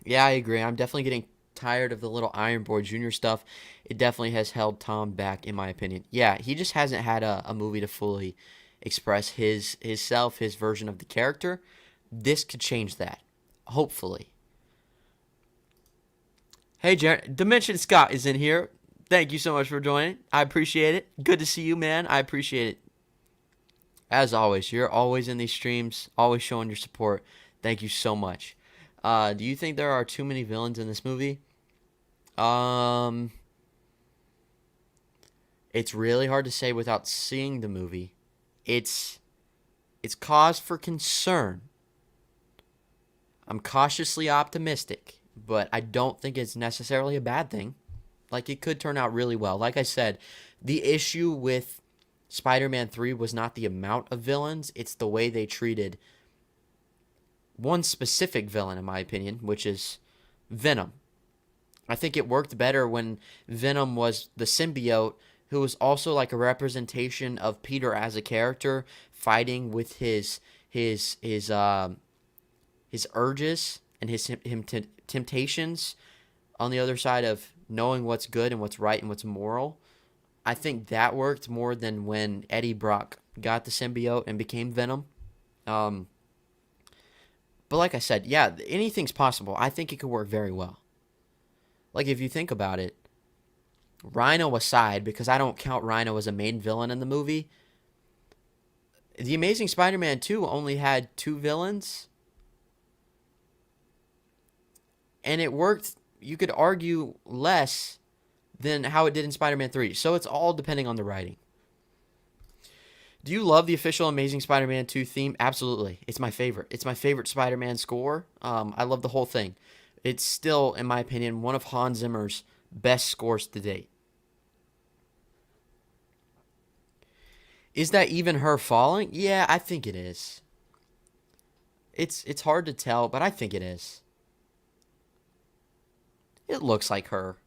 Yeah, I agree. I'm definitely getting tired of the little Iron Boy Jr. stuff. It definitely has held Tom back, in my opinion. Yeah, he just hasn't had a movie to fully express his self, his version of the character. This could change that, hopefully. Hey, Jaren, Dimension Scott is in here. Thank you so much for joining. I appreciate it. Good to see you, man. I appreciate it. As always, you're always in these streams, always showing your support. Thank you so much. Do you think there are too many villains in this movie? It's really hard to say without seeing the movie. It's cause for concern. I'm cautiously optimistic, but I don't think it's necessarily a bad thing. Like, it could turn out really well. Like I said, the issue with Spider-Man 3 was not the amount of villains, it's the way they treated one specific villain, in my opinion, which is Venom. I think it worked better when Venom was the symbiote who was also like a representation of Peter as a character, fighting with his urges and his temptations on the other side of knowing what's good and what's right and what's moral. I think that worked more than when Eddie Brock got the symbiote and became Venom. But like I said, yeah, anything's possible. I think it could work very well. Like, if you think about it, Rhino aside, because I don't count Rhino as a main villain in the movie, The Amazing Spider-Man 2 only had 2 villains. And it worked, you could argue, less than how it did in Spider-Man 3. So it's all depending on the writing. Do you love the official Amazing Spider-Man 2 theme? Absolutely. It's my favorite. It's my favorite Spider-Man score. I love the whole thing. It's still, in my opinion, one of Hans Zimmer's best scores to date. Is that even her falling? Yeah, I think it is. It's hard to tell, but I think it is. It looks like her.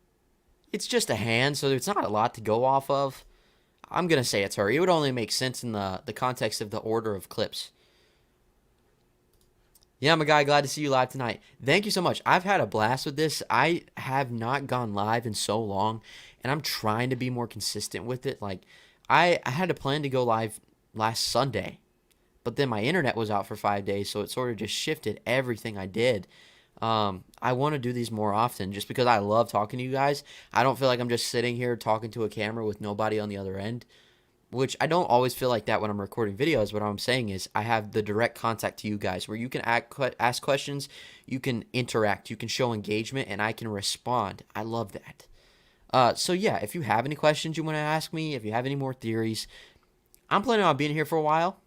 It's just a hand, so there's not a lot to go off of. I'm going to say it's her. It would only make sense in the context of the order of clips. Yeah, my guy, glad to see you live tonight. Thank you so much. I've had a blast with this. I have not gone live in so long, and I'm trying to be more consistent with it. Like, I had a plan to go live last Sunday, but then my internet was out for 5 days, so it sort of just shifted everything I did. I want to do these more often just because I love talking to you guys. I don't feel like I'm just sitting here talking to a camera with nobody on the other end, which I don't always feel like that when I'm recording videos. What I'm saying is I have the direct contact to you guys where you can ask questions, you can interact, you can show engagement, and I can respond. I love that. So yeah, if you have any questions you want to ask me, if you have any more theories, I'm planning on being here for a while.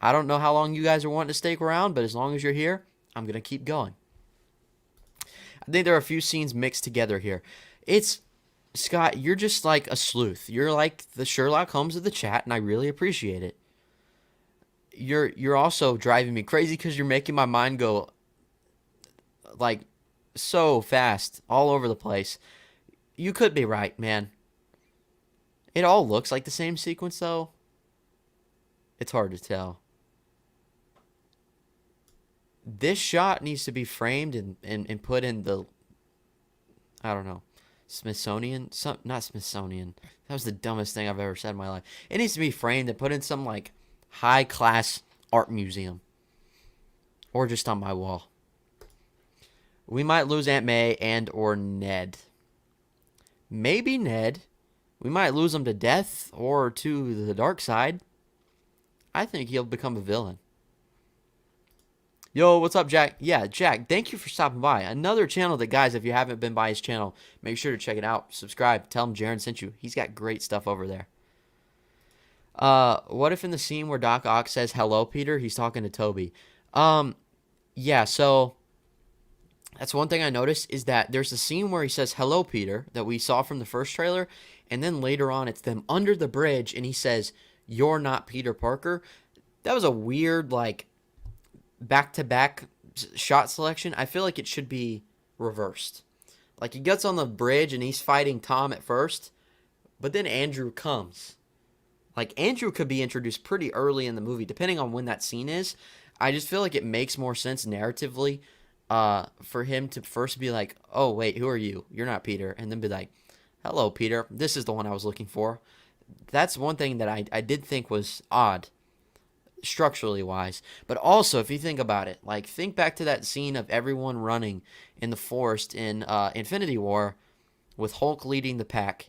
I don't know how long you guys are wanting to stick around, but as long as you're here, I'm going to keep going. I think there are a few scenes mixed together here. Scott, you're just like a sleuth. You're like the Sherlock Holmes of the chat, and I really appreciate it. You're also driving me crazy because you're making my mind go, like, so fast, all over the place. You could be right, man. It all looks like the same sequence, though. It's hard to tell. This shot needs to be framed and put in the, I don't know, Smithsonian? Not Smithsonian. That was the dumbest thing I've ever said in my life. It needs to be framed and put in some, like, high-class art museum. Or just on my wall. We might lose Aunt May and or Ned. Maybe Ned. We might lose him to death or to the dark side. I think he'll become a villain. Yo, what's up, Jack? Yeah, Jack, thank you for stopping by. Another channel that, guys, if you haven't been by his channel, make sure to check it out. Subscribe. Tell him Jaren sent you. He's got great stuff over there. What if in the scene where Doc Ock says, hello, Peter, he's talking to Tobey? Yeah, so that's one thing I noticed is that there's a scene where he says, hello, Peter, that we saw from the first trailer, and then later on it's them under the bridge, and he says, you're not Peter Parker. That was a weird, like, back-to-back shot selection. I feel like it should be reversed. Like, he gets on the bridge and he's fighting Tom at first, but then Andrew comes. Like, Andrew could be introduced pretty early in the movie, depending on when that scene is. I just feel like it makes more sense narratively for him to first be like, oh, wait, who are you? You're not Peter. And then be like, hello, Peter. This is the one I was looking for. That's one thing that I did think was odd, structurally wise. But also, if you think about it, like, think back to that scene of everyone running in the forest in Infinity War with Hulk leading the pack.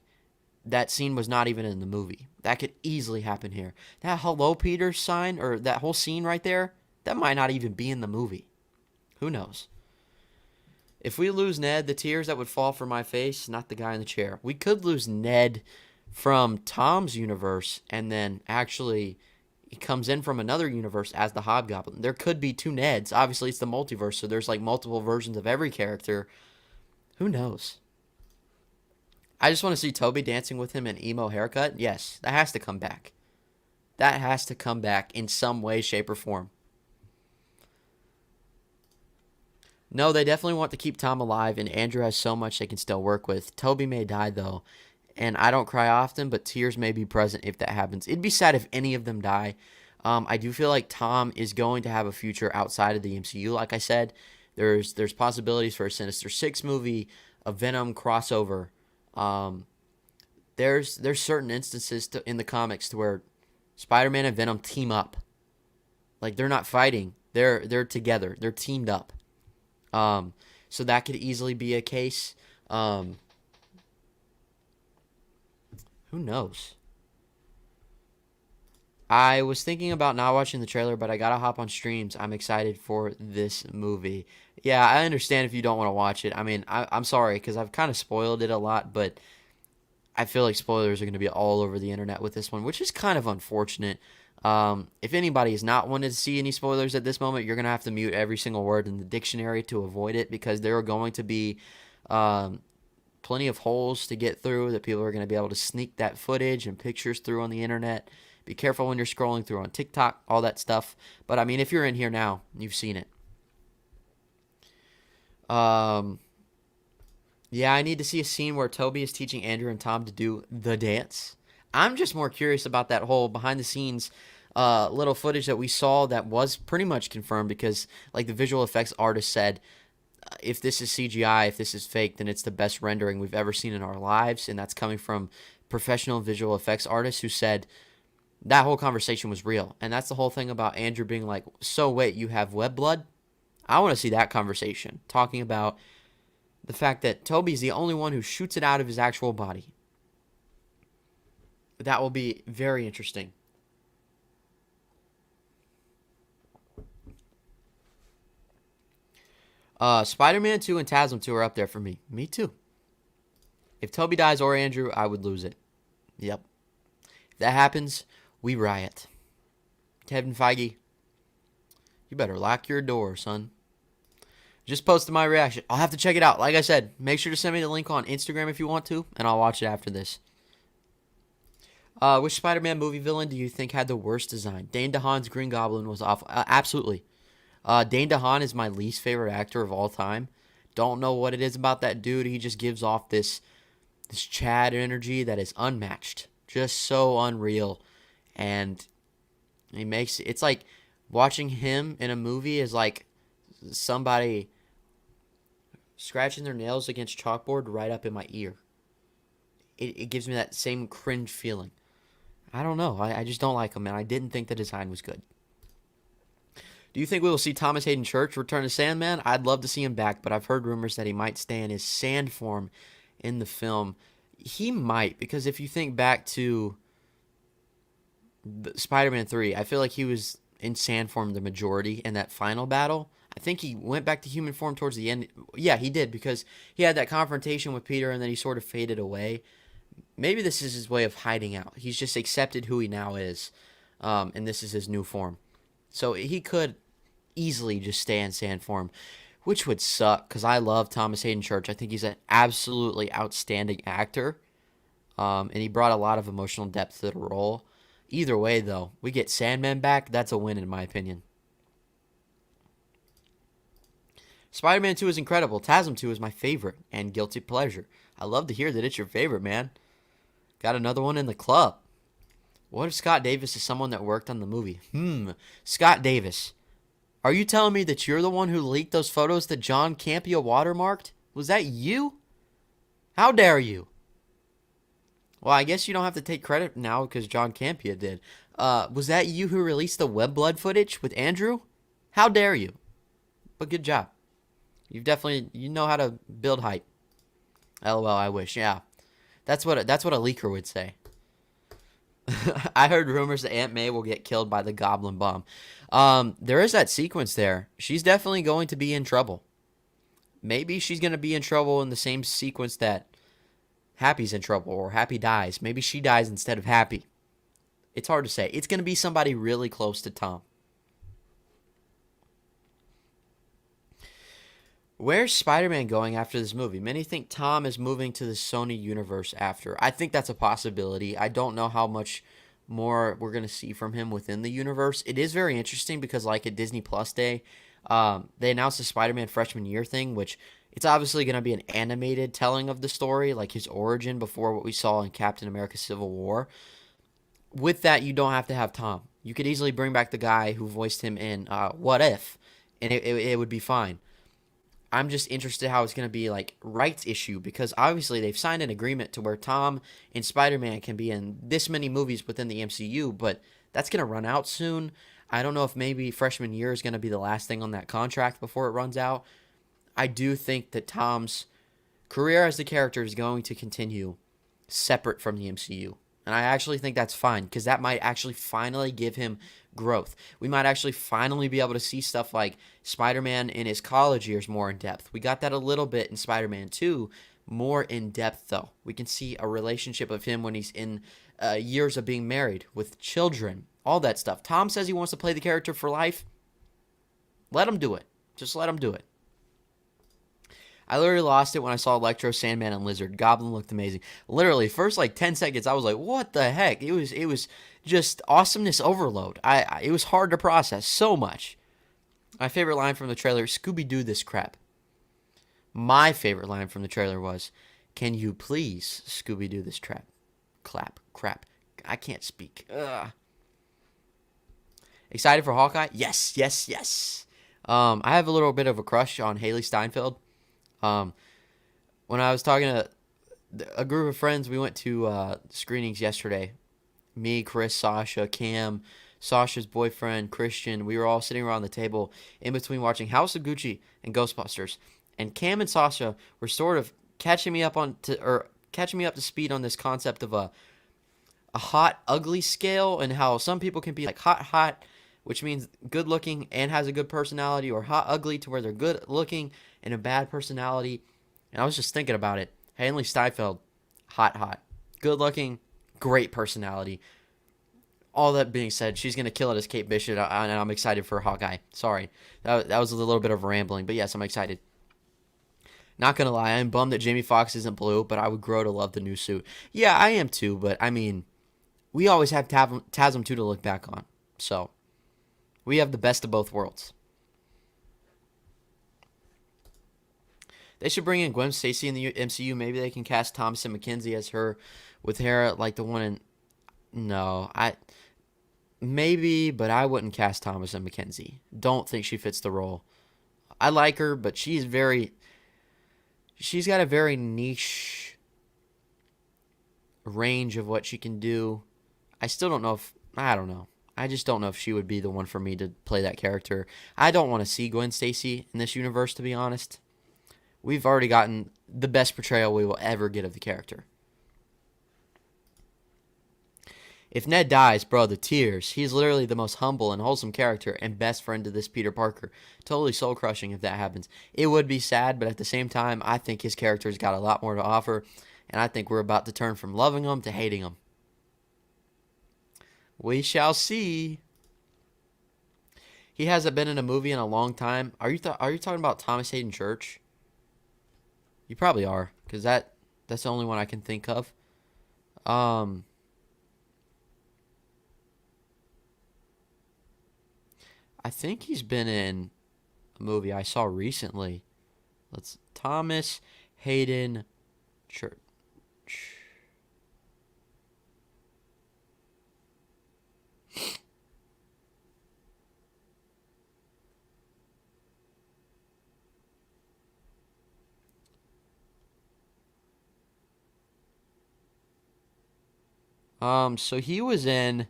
That scene was not even in the movie. That could easily happen here. That hello Peter sign, or that whole scene right there, that might not even be in the movie. Who knows? If we lose Ned, the tears that would fall from my face, not the guy in the chair. We could lose Ned from Tom's universe, and then actually he comes in from another universe as the Hobgoblin. There could be two Neds. Obviously, it's the multiverse, so there's like multiple versions of every character. Who knows? I just want to see Tobey dancing with him in emo haircut. Yes, that has to come back. That has to come back in some way, shape, or form. No, they definitely want to keep Tom alive, and Andrew has so much they can still work with. Tobey may die, though, and I don't cry often, but tears may be present if that happens. It'd be sad if any of them die. I do feel like Tom is going to have a future outside of the MCU, like I said. There's possibilities for a Sinister Six movie, a Venom crossover. There's certain instances in the comics to where Spider-Man and Venom team up. Like, they're not fighting. They're together. They're teamed up. So that could easily be a case. Who knows? I was thinking about not watching the trailer, but I gotta hop on streams. I'm excited for this movie. Yeah, I understand if you don't want to watch it. I mean, I'm sorry, because I've kind of spoiled it a lot, but I feel like spoilers are going to be all over the internet with this one, which is kind of unfortunate. If anybody is not wanting to see any spoilers at this moment, you're going to have to mute every single word in the dictionary to avoid it, because there are going to be plenty of holes to get through that people are going to be able to sneak that footage and pictures through on the internet. Be careful when you're scrolling through on TikTok, all that stuff. But, I mean, if you're in here now, you've seen it. Yeah, I need to see a scene where Tobey is teaching Andrew and Tom to do the dance. I'm just more curious about that whole behind-the-scenes little footage that we saw that was pretty much confirmed, because, like, the visual effects artist said, if this is CGI, if this is fake, then it's the best rendering we've ever seen in our lives, and that's coming from professional visual effects artists who said that whole conversation was real. And that's the whole thing about Andrew being like, so wait, you have web blood? I want to see that conversation, talking about the fact that Tobey's the only one who shoots it out of his actual body. That will be very interesting. Spider-Man 2 and TASM 2 are up there for me. Me too. If Tobey dies or Andrew, I would lose it. Yep. If that happens, we riot. Kevin Feige, you better lock your door, son. Just posted my reaction. I'll have to check it out. Like I said, make sure to send me the link on Instagram if you want to, and I'll watch it after this. Which Spider-Man movie villain do you think had the worst design? Dane DeHaan's Green Goblin was awful. Absolutely. Dane DeHaan is my least favorite actor of all time. Don't know what it is about that dude. He just gives off this Chad energy that is unmatched. Just so unreal. And it's like watching him in a movie is like somebody scratching their nails against chalkboard right up in my ear. It gives me that same cringe feeling. I don't know. I just don't like him, and I didn't think the design was good. Do you think we will see Thomas Hayden Church return to Sandman? I'd love to see him back, but I've heard rumors that he might stay in his sand form in the film. He might, because if you think back to Spider-Man 3, I feel like he was in sand form the majority in that final battle. I think he went back to human form towards the end. Yeah, he did, because he had that confrontation with Peter, and then he sort of faded away. Maybe this is his way of hiding out. He's just accepted who he now is, and this is his new form. So he could easily just stay in sand form, which would suck, because I love Thomas Hayden Church. I think he's an absolutely outstanding actor, and he brought a lot of emotional depth to the role. Either way, though, we get Sandman back. That's a win, in my opinion. Spider-Man 2 is incredible. TASM 2 is my favorite and guilty pleasure. I love to hear that it's your favorite, man. Got another one in the club. What if Scott Davis is someone that worked on the movie? Scott Davis. Are you telling me that you're the one who leaked those photos that John Campea watermarked? Was that you? How dare you? Well, I guess you don't have to take credit now because John Campea did. Was that you who released the Webblood footage with Andrew? How dare you? But good job. You know how to build hype. LOL, I wish. Yeah. That's what a leaker would say. I heard rumors that Aunt May will get killed by the Goblin Bomb. There is that sequence there. She's definitely going to be in trouble. Maybe she's going to be in trouble in the same sequence that Happy's in trouble, or Happy dies. Maybe she dies instead of Happy. It's hard to say. It's going to be somebody really close to Tom. Where's Spider-Man going after this movie? Many think Tom is moving to the Sony universe after. I think that's a possibility. I don't know how much more we're going to see from him within the universe. It is very interesting because, like, at Disney Plus Day, they announced the Spider-Man freshman year thing, which it's obviously going to be an animated telling of the story, like his origin before what we saw in Captain America Civil War. With that, you don't have to have Tom. You could easily bring back the guy who voiced him in What If, and it would be fine. I'm just interested how it's going to be like rights issue, because obviously they've signed an agreement to where Tom and Spider-Man can be in this many movies within the MCU, but that's going to run out soon. I don't know if maybe freshman year is going to be the last thing on that contract before it runs out. I do think that Tom's career as the character is going to continue separate from the MCU. And I actually think that's fine, because that might actually finally give him growth. We might actually finally be able to see stuff like Spider-Man in his college years more in depth. We got that a little bit in Spider-Man 2, more in depth though. We can see a relationship of him when he's in years of being married with children, all that stuff. Tom says he wants to play the character for life. Let him do it. Just let him do it. I literally lost it when I saw Electro, Sandman, and Lizard. Goblin looked amazing. Literally, first like 10 seconds, I was like, what the heck? It was just awesomeness overload. It was hard to process so much. My favorite line from the trailer, Scooby-Doo this crap. My favorite line from the trailer was, can you please Scooby-Doo this crap? Crap. I can't speak. Ugh. Excited for Hawkeye? Yes. I have a little bit of a crush on Haley Steinfeld. When I was talking to a group of friends, we went to screenings yesterday. Me, Chris, Sasha, Cam, Sasha's boyfriend, Christian. We were all sitting around the table in between watching House of Gucci and Ghostbusters. And Cam and Sasha were sort of catching me up to speed on this concept of a hot, ugly scale, and how some people can be like hot, which means good looking and has a good personality, or hot ugly to where they're good looking and a bad personality. And I was just thinking about it. Haley Steinfeld, hot. Good looking, great personality. All that being said, she's going to kill it as Kate Bishop, and I'm excited for Hawkeye. Sorry. That was a little bit of rambling, but yes, I'm excited. Not going to lie, I'm bummed that Jamie Foxx isn't blue, but I would grow to love the new suit. Yeah, I am too, but I mean, we always have TASM 2 to look back on. So, we have the best of both worlds. They should bring in Gwen Stacy in the MCU. Maybe they can cast Thomasin McKenzie as her, with hair like the one in. No, maybe, but I wouldn't cast Thomasin McKenzie. Don't think she fits the role. I like her, but she's got a very niche range of what she can do. I still don't know if, I don't know. I just don't know if she would be the one for me to play that character. I don't want to see Gwen Stacy in this universe, to be honest. We've already gotten the best portrayal we will ever get of the character. If Ned dies, bro, the tears. He's literally the most humble and wholesome character and best friend to this Peter Parker. Totally soul-crushing if that happens. It would be sad, but at the same time, I think his character's got a lot more to offer, and I think we're about to turn from loving him to hating him. We shall see. He hasn't been in a movie in a long time. Are you talking about Thomas Hayden Church? You probably are, because that's the only one I can think of. I think he's been in a movie I saw recently. Thomas Hayden Church. So he was in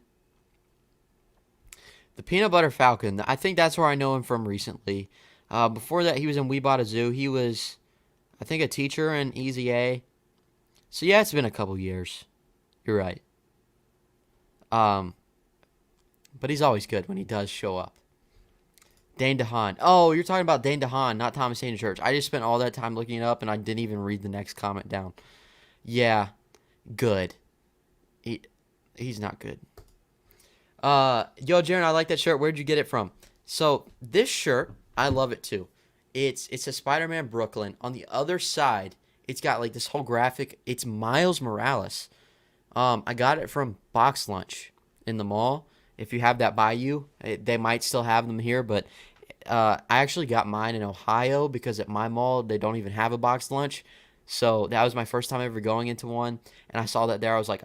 The Peanut Butter Falcon. I think that's where I know him from recently. Before that, he was in We Bought a Zoo. He was, I think, a teacher in Easy A. So yeah, it's been a couple years. You're right. But he's always good when he does show up. Dane DeHaan. Oh, you're talking about Dane DeHaan, not Thomas Hayden Church. I just spent all that time looking it up, and I didn't even read the next comment down. Yeah, good. He's not good. Yo, Jaren, I like that shirt. Where'd you get it from? So this shirt, I love it too. It's a Spider-Man Brooklyn. On the other side, it's got like this whole graphic. It's Miles Morales. I got it from Box Lunch in the mall. If you have that by you, they might still have them here, but I actually got mine in Ohio because at my mall they don't even have a Box Lunch. So that was my first time ever going into one, and I saw that there. I was like,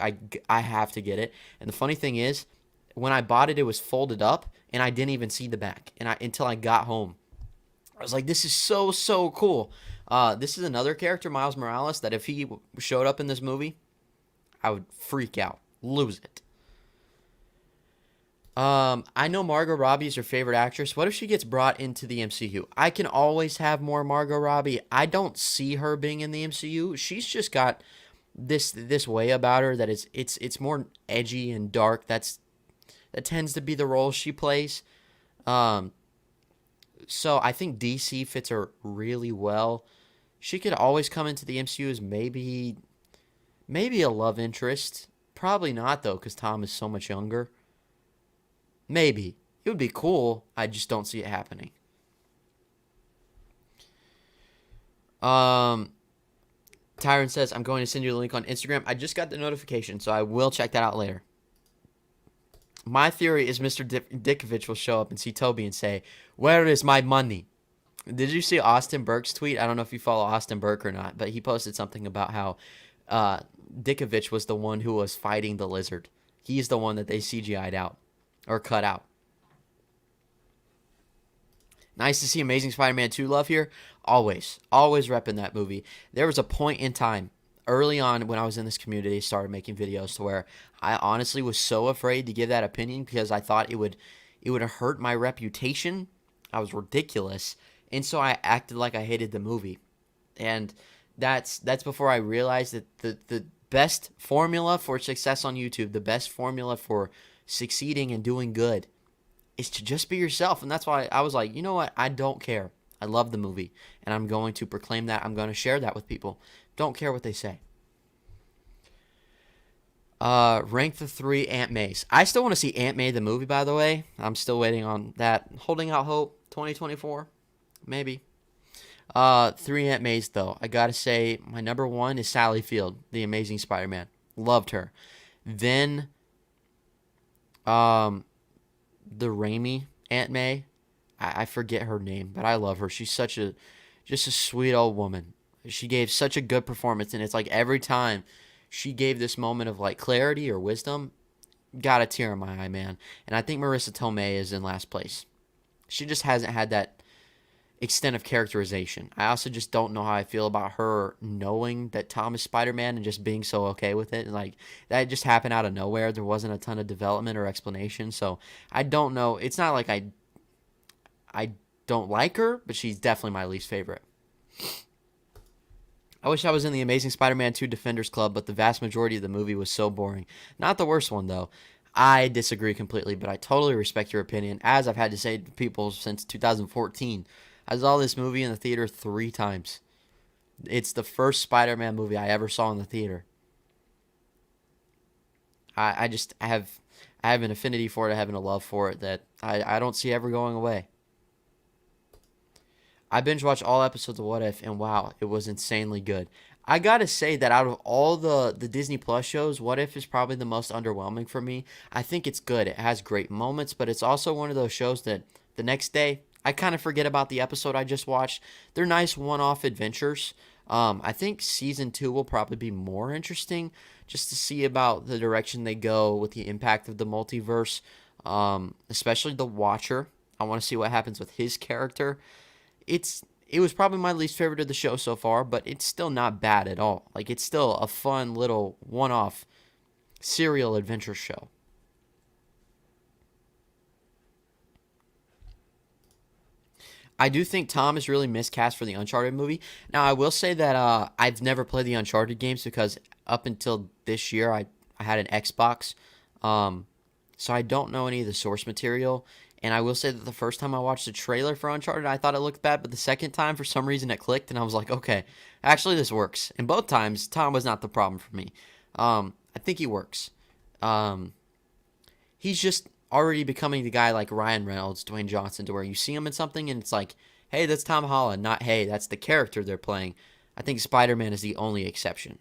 I have to get it. And the funny thing is, when I bought it, it was folded up, and I didn't even see the back until I got home. I was like, this is so cool. This is another character, Miles Morales, that if he showed up in this movie, I would freak out, lose it. I know Margot Robbie is your favorite actress. What if she gets brought into the MCU? I can always have more Margot Robbie. I don't see her being in the MCU. She's just got this way about her that it's more edgy and dark. That tends to be the role she plays. So I think DC fits her really well. She could always come into the MCU as maybe a love interest. Probably not though, because Tom is so much younger. Maybe. It would be cool. I just don't see it happening. Tyron says, I'm going to send you the link on Instagram. I just got the notification, so I will check that out later. My theory is Mr. Dickovich will show up and see Tobey and say, where is my money? Did you see Austin Burke's tweet? I don't know if you follow Austin Burke or not, but he posted something about how Dickovich was the one who was fighting the lizard. He's the one that they CGI'd out. Or cut out. Nice to see Amazing Spider-Man 2 love here. Always repping that movie. There was a point in time early on when I was in this community, started making videos to where I honestly was so afraid to give that opinion because I thought it would hurt my reputation. I was ridiculous. And so I acted like I hated the movie. And that's before I realized that the best formula for success on YouTube, the best formula for succeeding and doing good is to just be yourself. And that's why I was like, you know what? I don't care. I love the movie. And I'm going to proclaim that. I'm going to share that with people. Don't care what they say. Rank the 3 Aunt Mays. I still want to see Aunt May the movie, by the way. I'm still waiting on that. Holding out hope. 2024. Maybe. 3 Aunt Mays, though. I got to say, my number 1 is Sally Field, the Amazing Spider-Man. Loved her. Then the Raimi Aunt May, I forget her name, but I love her. She's just a sweet old woman. She gave such a good performance, and it's like every time she gave this moment of like clarity or wisdom, got a tear in my eye, man. And I think Marissa Tomei is in last place. She just hasn't had that extent of characterization. I also just don't know how I feel about her knowing that Tom is Spider-Man and just being so okay with it. And like that just happened out of nowhere. There wasn't a ton of development or explanation. So I don't know. It's not like I don't like her, but she's definitely my least favorite. I wish I was in the Amazing Spider-Man 2 Defenders Club, but the vast majority of the movie was so boring. Not the worst one, though. I disagree completely, but I totally respect your opinion, as I've had to say to people since 2014. I saw this movie in the theater 3 times. It's the first Spider-Man movie I ever saw in the theater. I have an affinity for it. I have a love for it that I don't see ever going away. I binge watched all episodes of What If, and wow, it was insanely good. I gotta say that out of all the Disney Plus shows, What If is probably the most underwhelming for me. I think it's good. It has great moments, but it's also one of those shows that the next day, I kind of forget about the episode I just watched. They're nice one-off adventures. I think season 2 will probably be more interesting just to see about the direction they go with the impact of the multiverse, especially the Watcher. I want to see what happens with his character. It was probably my least favorite of the show so far, but it's still not bad at all. Like, it's still a fun little one-off serial adventure show. I do think Tom is really miscast for the Uncharted movie. Now, I will say that I've never played the Uncharted games because up until this year, I had an Xbox. So I don't know any of the source material. And I will say that the first time I watched the trailer for Uncharted, I thought it looked bad. But the second time, for some reason, it clicked. And I was like, okay, actually, this works. And both times, Tom was not the problem for me. I think he works. He's just already becoming the guy like Ryan Reynolds, Dwayne Johnson, to where you see him in something and it's like, hey, that's Tom Holland, not hey, that's the character they're playing. I think Spider-Man is the only exception.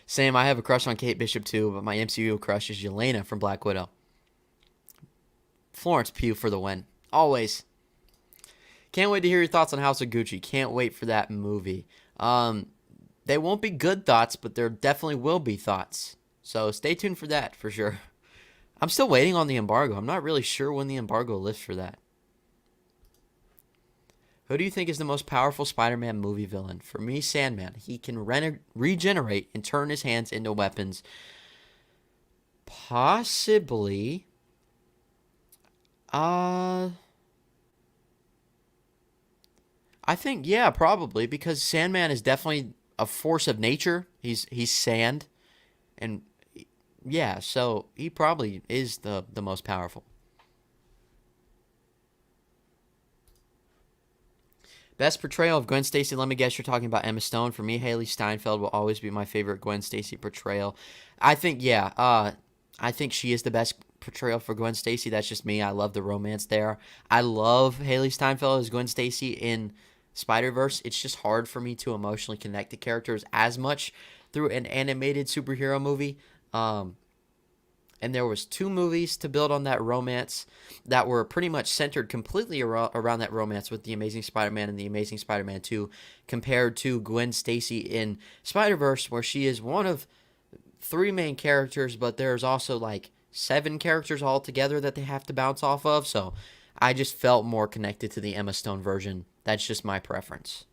Sam, I have a crush on Kate Bishop too, but my MCU crush is Yelena from Black Widow. Florence Pugh for the win. Always. Can't wait to hear your thoughts on House of Gucci. Can't wait for that movie. They won't be good thoughts, but there definitely will be thoughts. So stay tuned for that, for sure. I'm still waiting on the embargo. I'm not really sure when the embargo lifts for that. Who do you think is the most powerful Spider-Man movie villain? For me, Sandman. He can regenerate and turn his hands into weapons. Possibly. I think, yeah, probably. Because Sandman is definitely a force of nature. He's sand. And yeah, so he probably is the most powerful. Best portrayal of Gwen Stacy. Let me guess, you're talking about Emma Stone. For me, Haley Steinfeld will always be my favorite Gwen Stacy portrayal. I think, yeah, I think she is the best portrayal for Gwen Stacy. That's just me. I love the romance there. I love Haley Steinfeld as Gwen Stacy in Spider-Verse. It's just hard for me to emotionally connect to characters as much through an animated superhero movie. And there was 2 movies to build on that romance that were pretty much centered completely around that romance with The Amazing Spider-Man and The Amazing Spider-Man 2 compared to Gwen Stacy in Spider-Verse, where she is one of 3 main characters, but there's also like 7 characters altogether that they have to bounce off of. So I just felt more connected to the Emma Stone version. That's just my preference.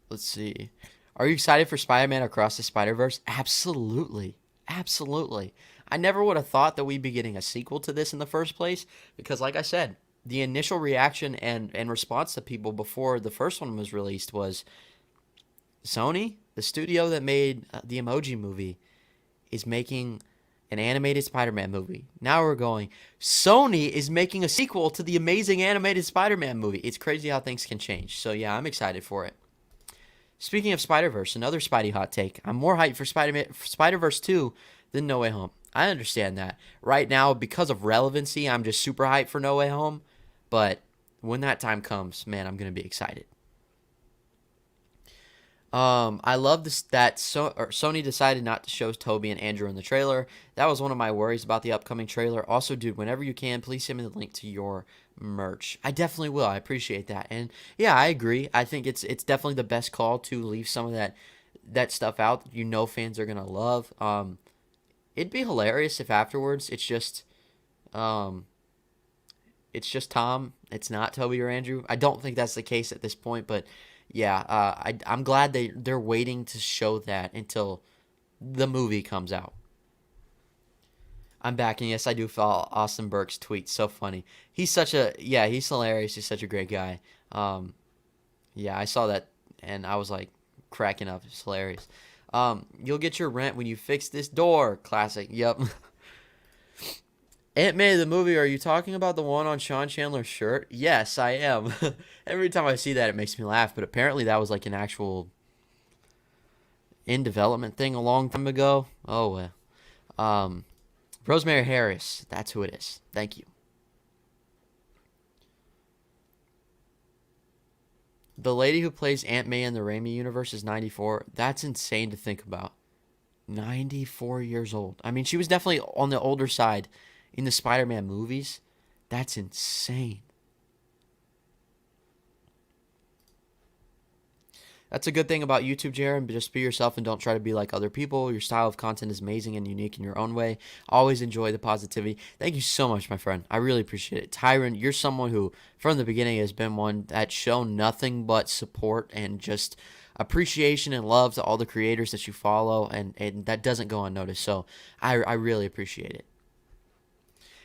Let's see. Are you excited for Spider-Man Across the Spider-Verse? Absolutely. Absolutely. I never would have thought that we'd be getting a sequel to this in the first place because, like I said, the initial reaction and response to people before the first one was released was Sony, the studio that made the Emoji Movie, is making an animated Spider-Man movie. Now we're going, Sony is making a sequel to the amazing animated Spider-Man movie. It's crazy how things can change. So, yeah, I'm excited for it. Speaking of Spider-Verse, another Spidey hot take. I'm more hyped for Spider-Verse 2 than No Way Home. I understand that. Right now, because of relevancy, I'm just super hyped for No Way Home. But when that time comes, man, I'm going to be excited. I love this that Sony decided not to show Toby and Andrew in the trailer. That was one of my worries about the upcoming trailer. Also, dude, whenever you can, please send me the link to your merch. I definitely will. I appreciate that. And yeah, I agree. I think it's definitely the best call to leave some of that stuff out that fans are gonna love. It'd be hilarious if afterwards um it's just Tom. It's not Toby or Andrew. I don't think that's the case at this point, but yeah, I'm glad they're waiting to show that until the movie comes out. I'm back, and yes, I do follow Austin Burke's tweets. So funny. He's he's hilarious. He's such a great guy. Yeah, I saw that, and I was like cracking up. It's hilarious. You'll get your rent when you fix this door. Classic. Yep. Aunt May, the movie, are you talking about the one on Sean Chandler's shirt? Yes, I am. Every time I see that, it makes me laugh, but apparently that was like an actual in development thing a long time ago. Oh, well. Rosemary Harris, that's who it is. Thank you. The lady who plays Aunt May in the Raimi universe is 94. That's insane to think about. 94 years old. I mean, she was definitely on the older side in the Spider-Man movies. That's insane. That's a good thing about YouTube, Jaren. Just be yourself and don't try to be like other people. Your style of content is amazing and unique in your own way. Always enjoy the positivity. Thank you so much, my friend. I really appreciate it. Tyron, you're someone who, from the beginning, has been one that's shown nothing but support and just appreciation and love to all the creators that you follow, and that doesn't go unnoticed. So I really appreciate it.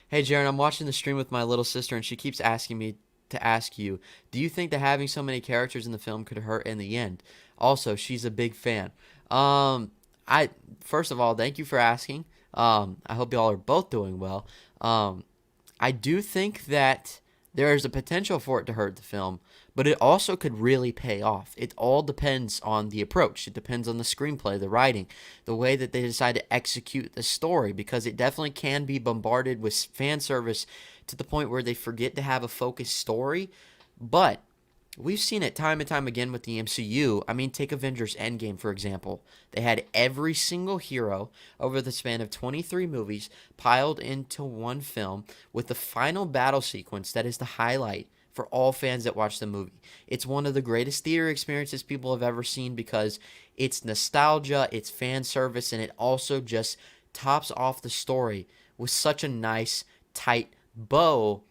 Hey, Jaren, I'm watching the stream with my little sister, and she keeps asking me to ask you, do you think that having so many characters in the film could hurt in the end? Also, she's a big fan. I first of all, thank you for asking. I hope y'all are both doing well. I do think that there is a potential for it to hurt the film, but it also could really pay off. It all depends on the approach. It depends on the screenplay, the writing, the way that they decide to execute the story, because it definitely can be bombarded with fan service to the point where they forget to have a focused story. But we've seen it time and time again with the MCU. I mean, take Avengers Endgame, for example. They had every single hero over the span of 23 movies piled into one film with the final battle sequence that is the highlight for all fans that watch the movie. It's one of the greatest theater experiences people have ever seen because it's nostalgia, it's fan service, and it also just tops off the story with such a nice, tight bow.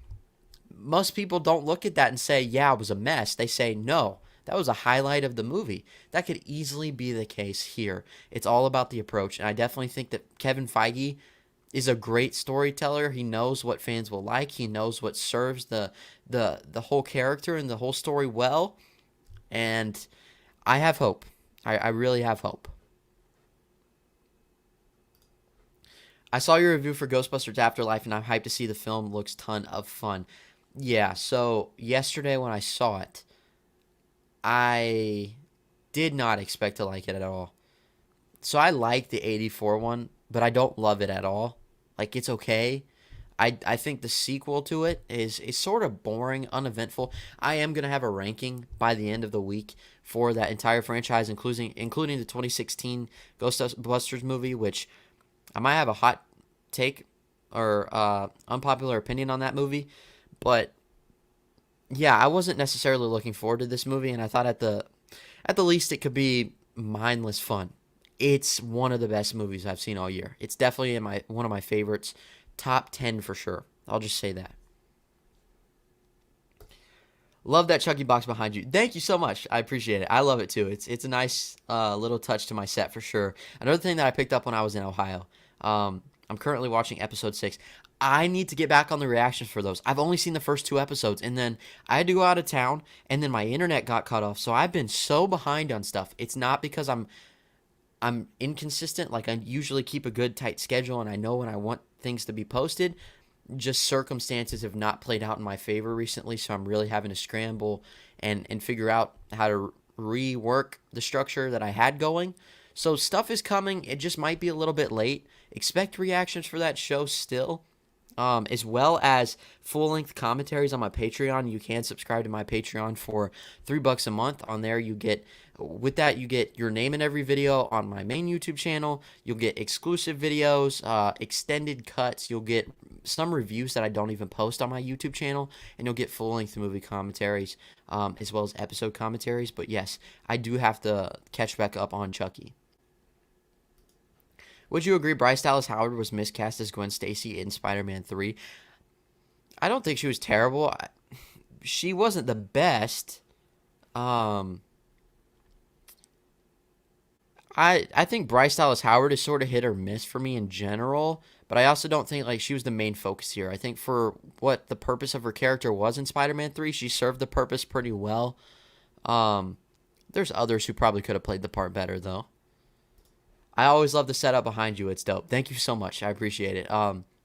Most people don't look at that and say, yeah, it was a mess. They say, no, that was a highlight of the movie. That could easily be the case here. It's all about the approach, and I definitely think that Kevin Feige is a great storyteller. He knows what fans will like. He knows what serves the whole character and the whole story well, and I have hope. I really have hope. I saw your review for Ghostbusters Afterlife, and I'm hyped to see the film. Looks ton of fun. Yeah, so yesterday when I saw it, I did not expect to like it at all. So I like the 84 one, but I don't love it at all. Like, it's okay. I think the sequel to it is sort of boring, uneventful. I am going to have a ranking by the end of the week for that entire franchise, including the 2016 Ghostbusters movie, which I might have a hot take or unpopular opinion on that movie. But yeah, I wasn't necessarily looking forward to this movie, and I thought at the least it could be mindless fun. It's one of the best movies I've seen all year. It's definitely one of my favorites, top 10 for sure. I'll just say that. Love that Chucky box behind you. Thank you so much. I appreciate it. I love it too. It's a nice little touch to my set for sure. Another thing that I picked up when I was in Ohio. I'm currently watching episode 6. I need to get back on the reactions for those. I've only seen the first 2 episodes, and then I had to go out of town, and then my internet got cut off, so I've been so behind on stuff. It's not because I'm inconsistent. Like, I usually keep a good tight schedule, and I know when I want things to be posted. Just circumstances have not played out in my favor recently, so I'm really having to scramble and figure out how to rework the structure that I had going. So stuff is coming. It just might be a little bit late. Expect reactions for that show still. As well as full-length commentaries on my Patreon. You can subscribe to my Patreon for $3 a month. On there, you get your name in every video on my main YouTube channel. You'll get exclusive videos, extended cuts. You'll get some reviews that I don't even post on my YouTube channel, and you'll get full-length movie commentaries, as well as episode commentaries. But yes, I do have to catch back up on Chucky. Would you agree Bryce Dallas Howard was miscast as Gwen Stacy in Spider-Man 3? I don't think she was terrible. She wasn't the best. I think Bryce Dallas Howard is sort of hit or miss for me in general, but I also don't think like she was the main focus here. I think for what the purpose of her character was in Spider-Man 3, she served the purpose pretty well. There's others who probably could have played the part better, though. I always love the setup behind you. It's dope. Thank you so much. I appreciate it.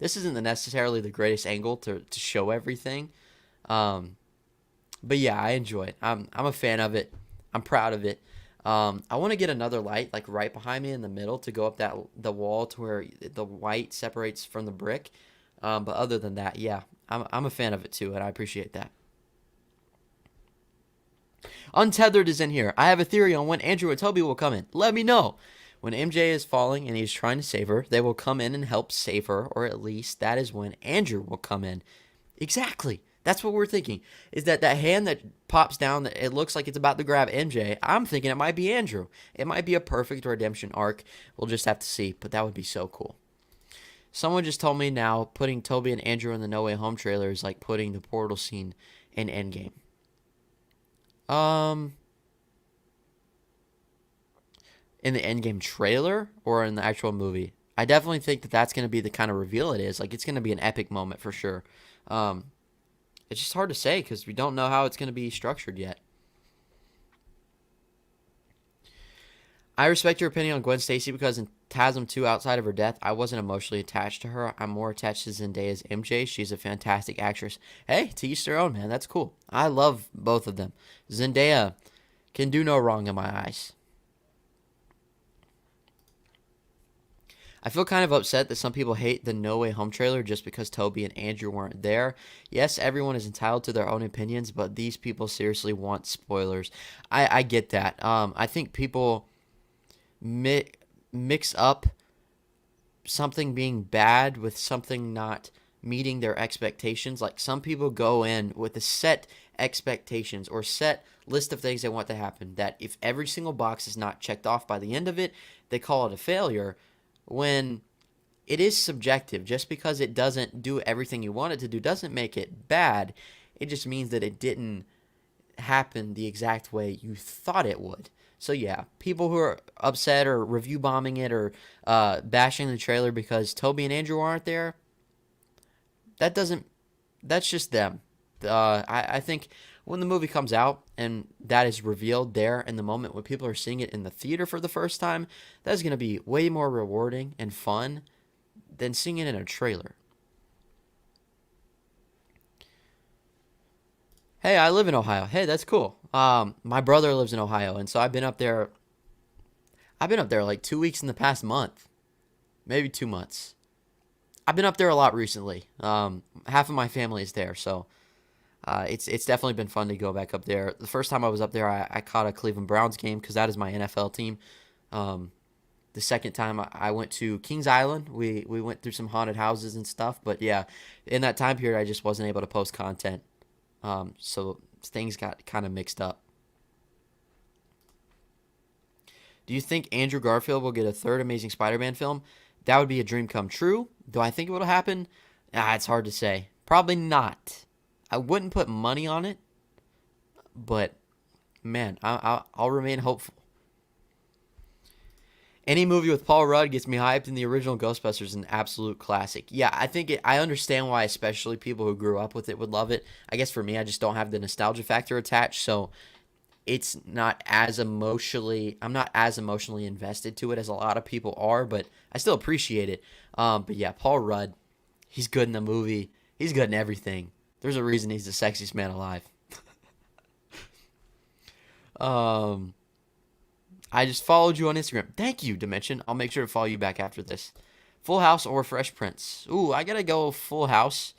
This isn't necessarily the greatest angle to show everything. But yeah, I enjoy it. I'm a fan of it. I'm proud of it. I want to get another light like right behind me in the middle to go up the wall to where the white separates from the brick. But other than that, yeah, I'm a fan of it too, and I appreciate that. Untethered is in here. I have a theory on when Andrew and Tobey will come in. Let me know. When MJ is falling and he's trying to save her, they will come in and help save her, or at least that is when Andrew will come in. Exactly. That's what we're thinking. Is that hand that pops down, that it looks like it's about to grab MJ, I'm thinking it might be Andrew. It might be a perfect redemption arc. We'll just have to see, but that would be so cool. Someone just told me now putting Tobey and Andrew in the No Way Home trailer is like putting the portal scene in Endgame. In the Endgame trailer or in the actual movie? I definitely think that that's going to be the kind of reveal it is. Like, it's going to be an epic moment for sure. It's just hard to say because we don't know how it's going to be structured yet. I respect your opinion on Gwen Stacy because in TASM 2, outside of her death, I wasn't emotionally attached to her. I'm more attached to Zendaya's MJ. She's a fantastic actress. Hey, to each their own, man. That's cool. I love both of them. Zendaya can do no wrong in my eyes. I feel kind of upset that some people hate the No Way Home trailer just because Tobey and Andrew weren't there. Yes, everyone is entitled to their own opinions, but these people seriously want spoilers. I get that. I think people mix up something being bad with something not meeting their expectations. Like, some people go in with a set expectations or set list of things they want to happen, that if every single box is not checked off by the end of it, they call it a failure. When it is subjective, just because it doesn't do everything you want it to do doesn't make it bad. It just means that it didn't happen the exact way you thought it would. So yeah, people who are upset or review bombing it or bashing the trailer because Tobey and Andrew aren't there, that's just them. I think when the movie comes out and that is revealed there in the moment when people are seeing it in the theater for the first time, that's going to be way more rewarding and fun than seeing it in a trailer. Hey, I live in Ohio. Hey, that's cool. My brother lives in Ohio, and so I've been up there like 2 weeks in the past month. Maybe 2 months. I've been up there a lot recently. Half of my family is there, so it's definitely been fun to go back up there. The first time I was up there, I caught a Cleveland Browns game because that is my NFL team. The second time I went to Kings Island. We went through some haunted houses and stuff. But yeah, in that time period, I just wasn't able to post content. So things got kind of mixed up. Do you think Andrew Garfield will get a third Amazing Spider-Man film? That would be a dream come true. Do I think it will happen? It's hard to say. Probably not. I wouldn't put money on it, but man, I'll remain hopeful. Any movie with Paul Rudd gets me hyped, and the original Ghostbusters is an absolute classic. Yeah, I understand why especially people who grew up with it would love it. I guess for me, I just don't have the nostalgia factor attached, so it's not as emotionally, I'm not as emotionally invested to it as a lot of people are, but I still appreciate it. But yeah, Paul Rudd, he's good in the movie. He's good in everything. There's a reason he's the sexiest man alive. I I just followed you on Instagram. Thank you, Dimension. I'll make sure to follow you back after this. Full House or Fresh Prince? Ooh, I gotta go Full House,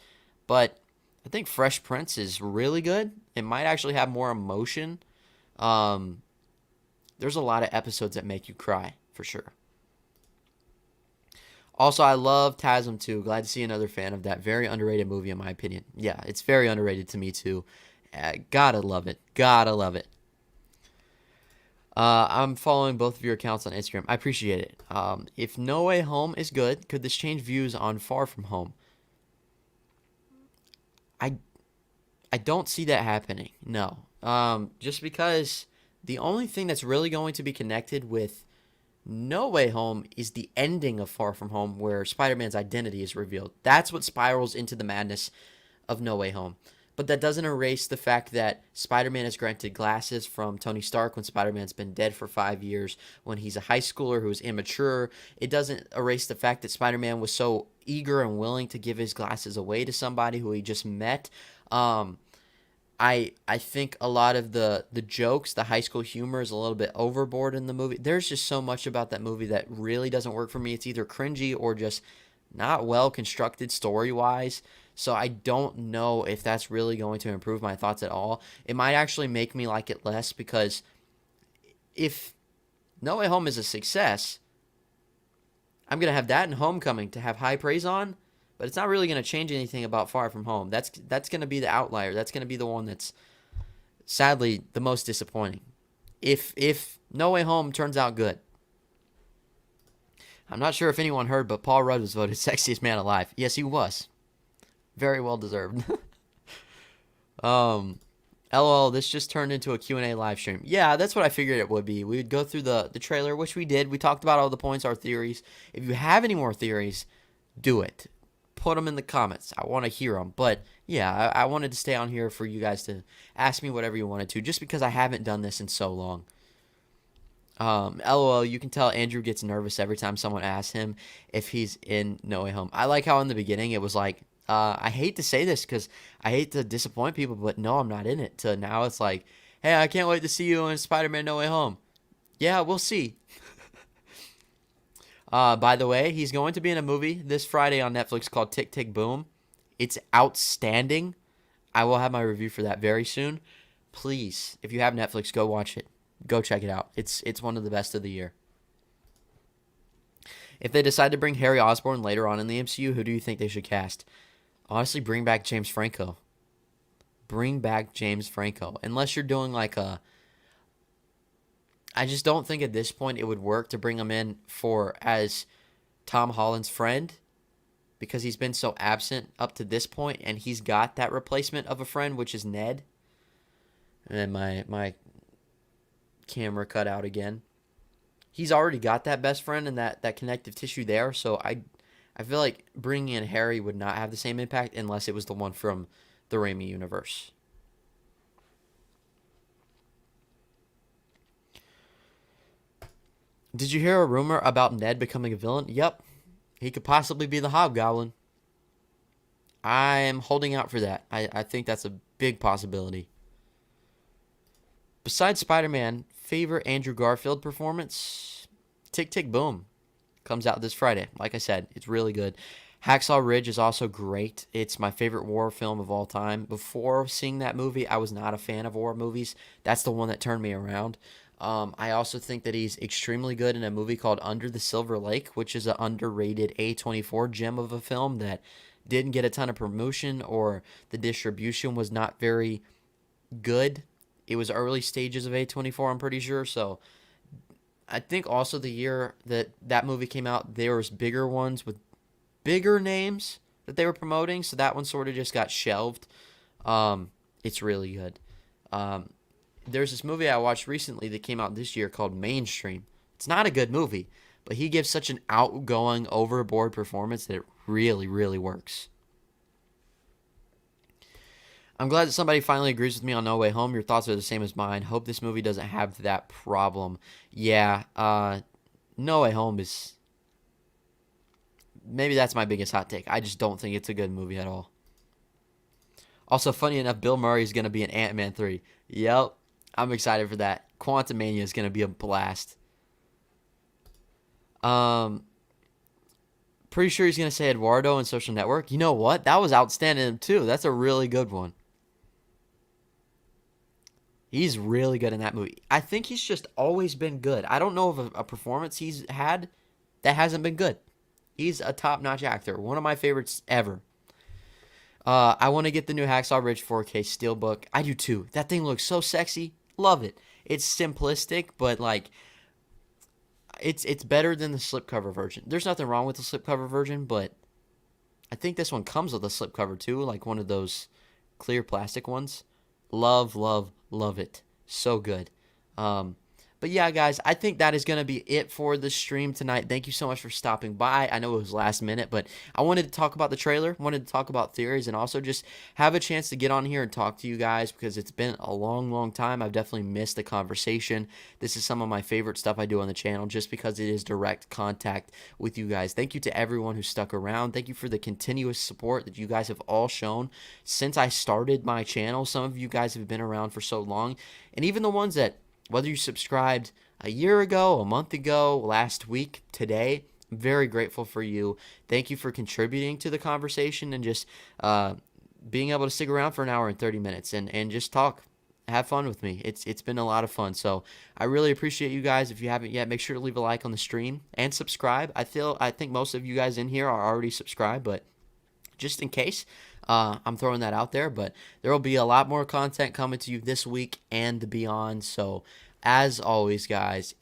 but I think Fresh Prince is really good. It might actually have more emotion. There's a lot of episodes that make you cry, for sure. Also, I love TASM too. Glad to see another fan of that. Very underrated movie, in my opinion. Yeah, it's very underrated to me too. Gotta love it. Gotta love it. I'm following both of your accounts on Instagram. I appreciate it. If No Way Home is good, could this change views on Far From Home? I don't see that happening. No. Just because the only thing that's really going to be connected with No Way Home is the ending of Far From Home, where Spider-Man's identity is revealed. That's what spirals into the madness of No Way Home. But that doesn't erase the fact that Spider-Man is granted glasses from Tony Stark when Spider-Man's been dead for 5 years, when he's a high schooler who's immature. It doesn't erase the fact that Spider-Man was so eager and willing to give his glasses away to somebody who he just met. I think a lot of the jokes, the high school humor is a little bit overboard in the movie. There's just so much about that movie that really doesn't work for me. It's either cringy or just not well constructed story-wise. So I don't know if that's really going to improve my thoughts at all. It might actually make me like it less, because if No Way Home is a success, I'm going to have that and Homecoming to have high praise on, but it's not really going to change anything about Far From Home. That's going to be the outlier. That's going to be the one that's sadly the most disappointing. If No Way Home turns out good. I'm not sure if anyone heard, but Paul Rudd was voted sexiest man alive. Yes, he was. Very well deserved. LOL, this just turned into a Q&A live stream. Yeah, that's what I figured it would be. We would go through the trailer, which we did. We talked about all the points, our theories. If you have any more theories, do it. Put them in the comments. I want to hear them. But yeah, I wanted to stay on here for you guys to ask me whatever you wanted to, just because I haven't done this in so long. LOL, you can tell Andrew gets nervous every time someone asks him if he's in No Way Home. I like how in the beginning it was like, I hate to say this because I hate to disappoint people, but no, I'm not in it. To now it's like, hey, I can't wait to see you in Spider-Man No Way Home. Yeah, we'll see. By the way, he's going to be in a movie this Friday on Netflix called Tick, Tick, Boom. It's outstanding. I will have my review for that very soon. Please, if you have Netflix, go watch it. Go check it out. It's one of the best of the year. If they decide to bring Harry Osborn later on in the MCU, who do you think they should cast? Honestly, bring back James Franco. Bring back James Franco. Unless you're doing like a... I just don't think at this point it would work to bring him in as Tom Holland's friend, because he's been so absent up to this point, and he's got that replacement of a friend, which is Ned. And then my camera cut out again. He's already got that best friend and that connective tissue there, so I feel like bringing in Harry would not have the same impact unless it was the one from the Raimi universe. Did you hear a rumor about Ned becoming a villain? Yep. He could possibly be the Hobgoblin. I'm holding out for that. I think that's a big possibility. Besides Spider-Man, favorite Andrew Garfield performance? Tick, Tick, Boom. Comes out this Friday. Like I said, it's really good. Hacksaw Ridge is also great. It's my favorite war film of all time. Before seeing that movie, I was not a fan of war movies. That's the one that turned me around. I also think that he's extremely good in a movie called Under the Silver Lake, which is an underrated A24 gem of a film that didn't get a ton of promotion, or the distribution was not very good. It was early stages of A24, I'm pretty sure. So I think also the year that movie came out, there was bigger ones with bigger names that they were promoting. So that one sort of just got shelved. It's really good. There's this movie I watched recently that came out this year called Mainstream. It's not a good movie, but he gives such an outgoing, overboard performance that it really, really works. I'm glad that somebody finally agrees with me on No Way Home. Your thoughts are the same as mine. Hope this movie doesn't have that problem. Yeah, No Way Home is... Maybe that's my biggest hot take. I just don't think it's a good movie at all. Also, funny enough, Bill Murray is going to be in Ant-Man 3. Yep, I'm excited for that. Quantumania is going to be a blast. Pretty sure he's gonna say Eduardo in Social Network. You know what? That was outstanding too. That's a really good one. He's really good in that movie. I think he's just always been good. I don't know of a performance he's had that hasn't been good. He's a top-notch actor. One of my favorites ever. I want to get the new Hacksaw Ridge 4K Steelbook. I do too. That thing looks so sexy. Love it. It's simplistic, but like it's better than the slipcover version. There's nothing wrong with the slipcover version, but I think this one comes with a slipcover too, like one of those clear plastic ones. Love, love, love it. So good. But yeah, guys, I think that is going to be it for the stream tonight. Thank you so much for stopping by. I know it was last minute, but I wanted to talk about the trailer, wanted to talk about theories, and also just have a chance to get on here and talk to you guys because it's been a long, long time. I've definitely missed the conversation. This is some of my favorite stuff I do on the channel just because it is direct contact with you guys. Thank you to everyone who stuck around. Thank you for the continuous support that you guys have all shown since I started my channel. Some of you guys have been around for so long, and even the ones that whether you subscribed a year ago, a month ago, last week, today, I'm very grateful for you. Thank you for contributing to the conversation and just being able to stick around for an hour and 30 minutes and just talk. Have fun with me. It's been a lot of fun. So I really appreciate you guys. If you haven't yet, make sure to leave a like on the stream and subscribe. I think most of you guys in here are already subscribed, but just in case, I'm throwing that out there, but there will be a lot more content coming to you this week and beyond. So as always, guys,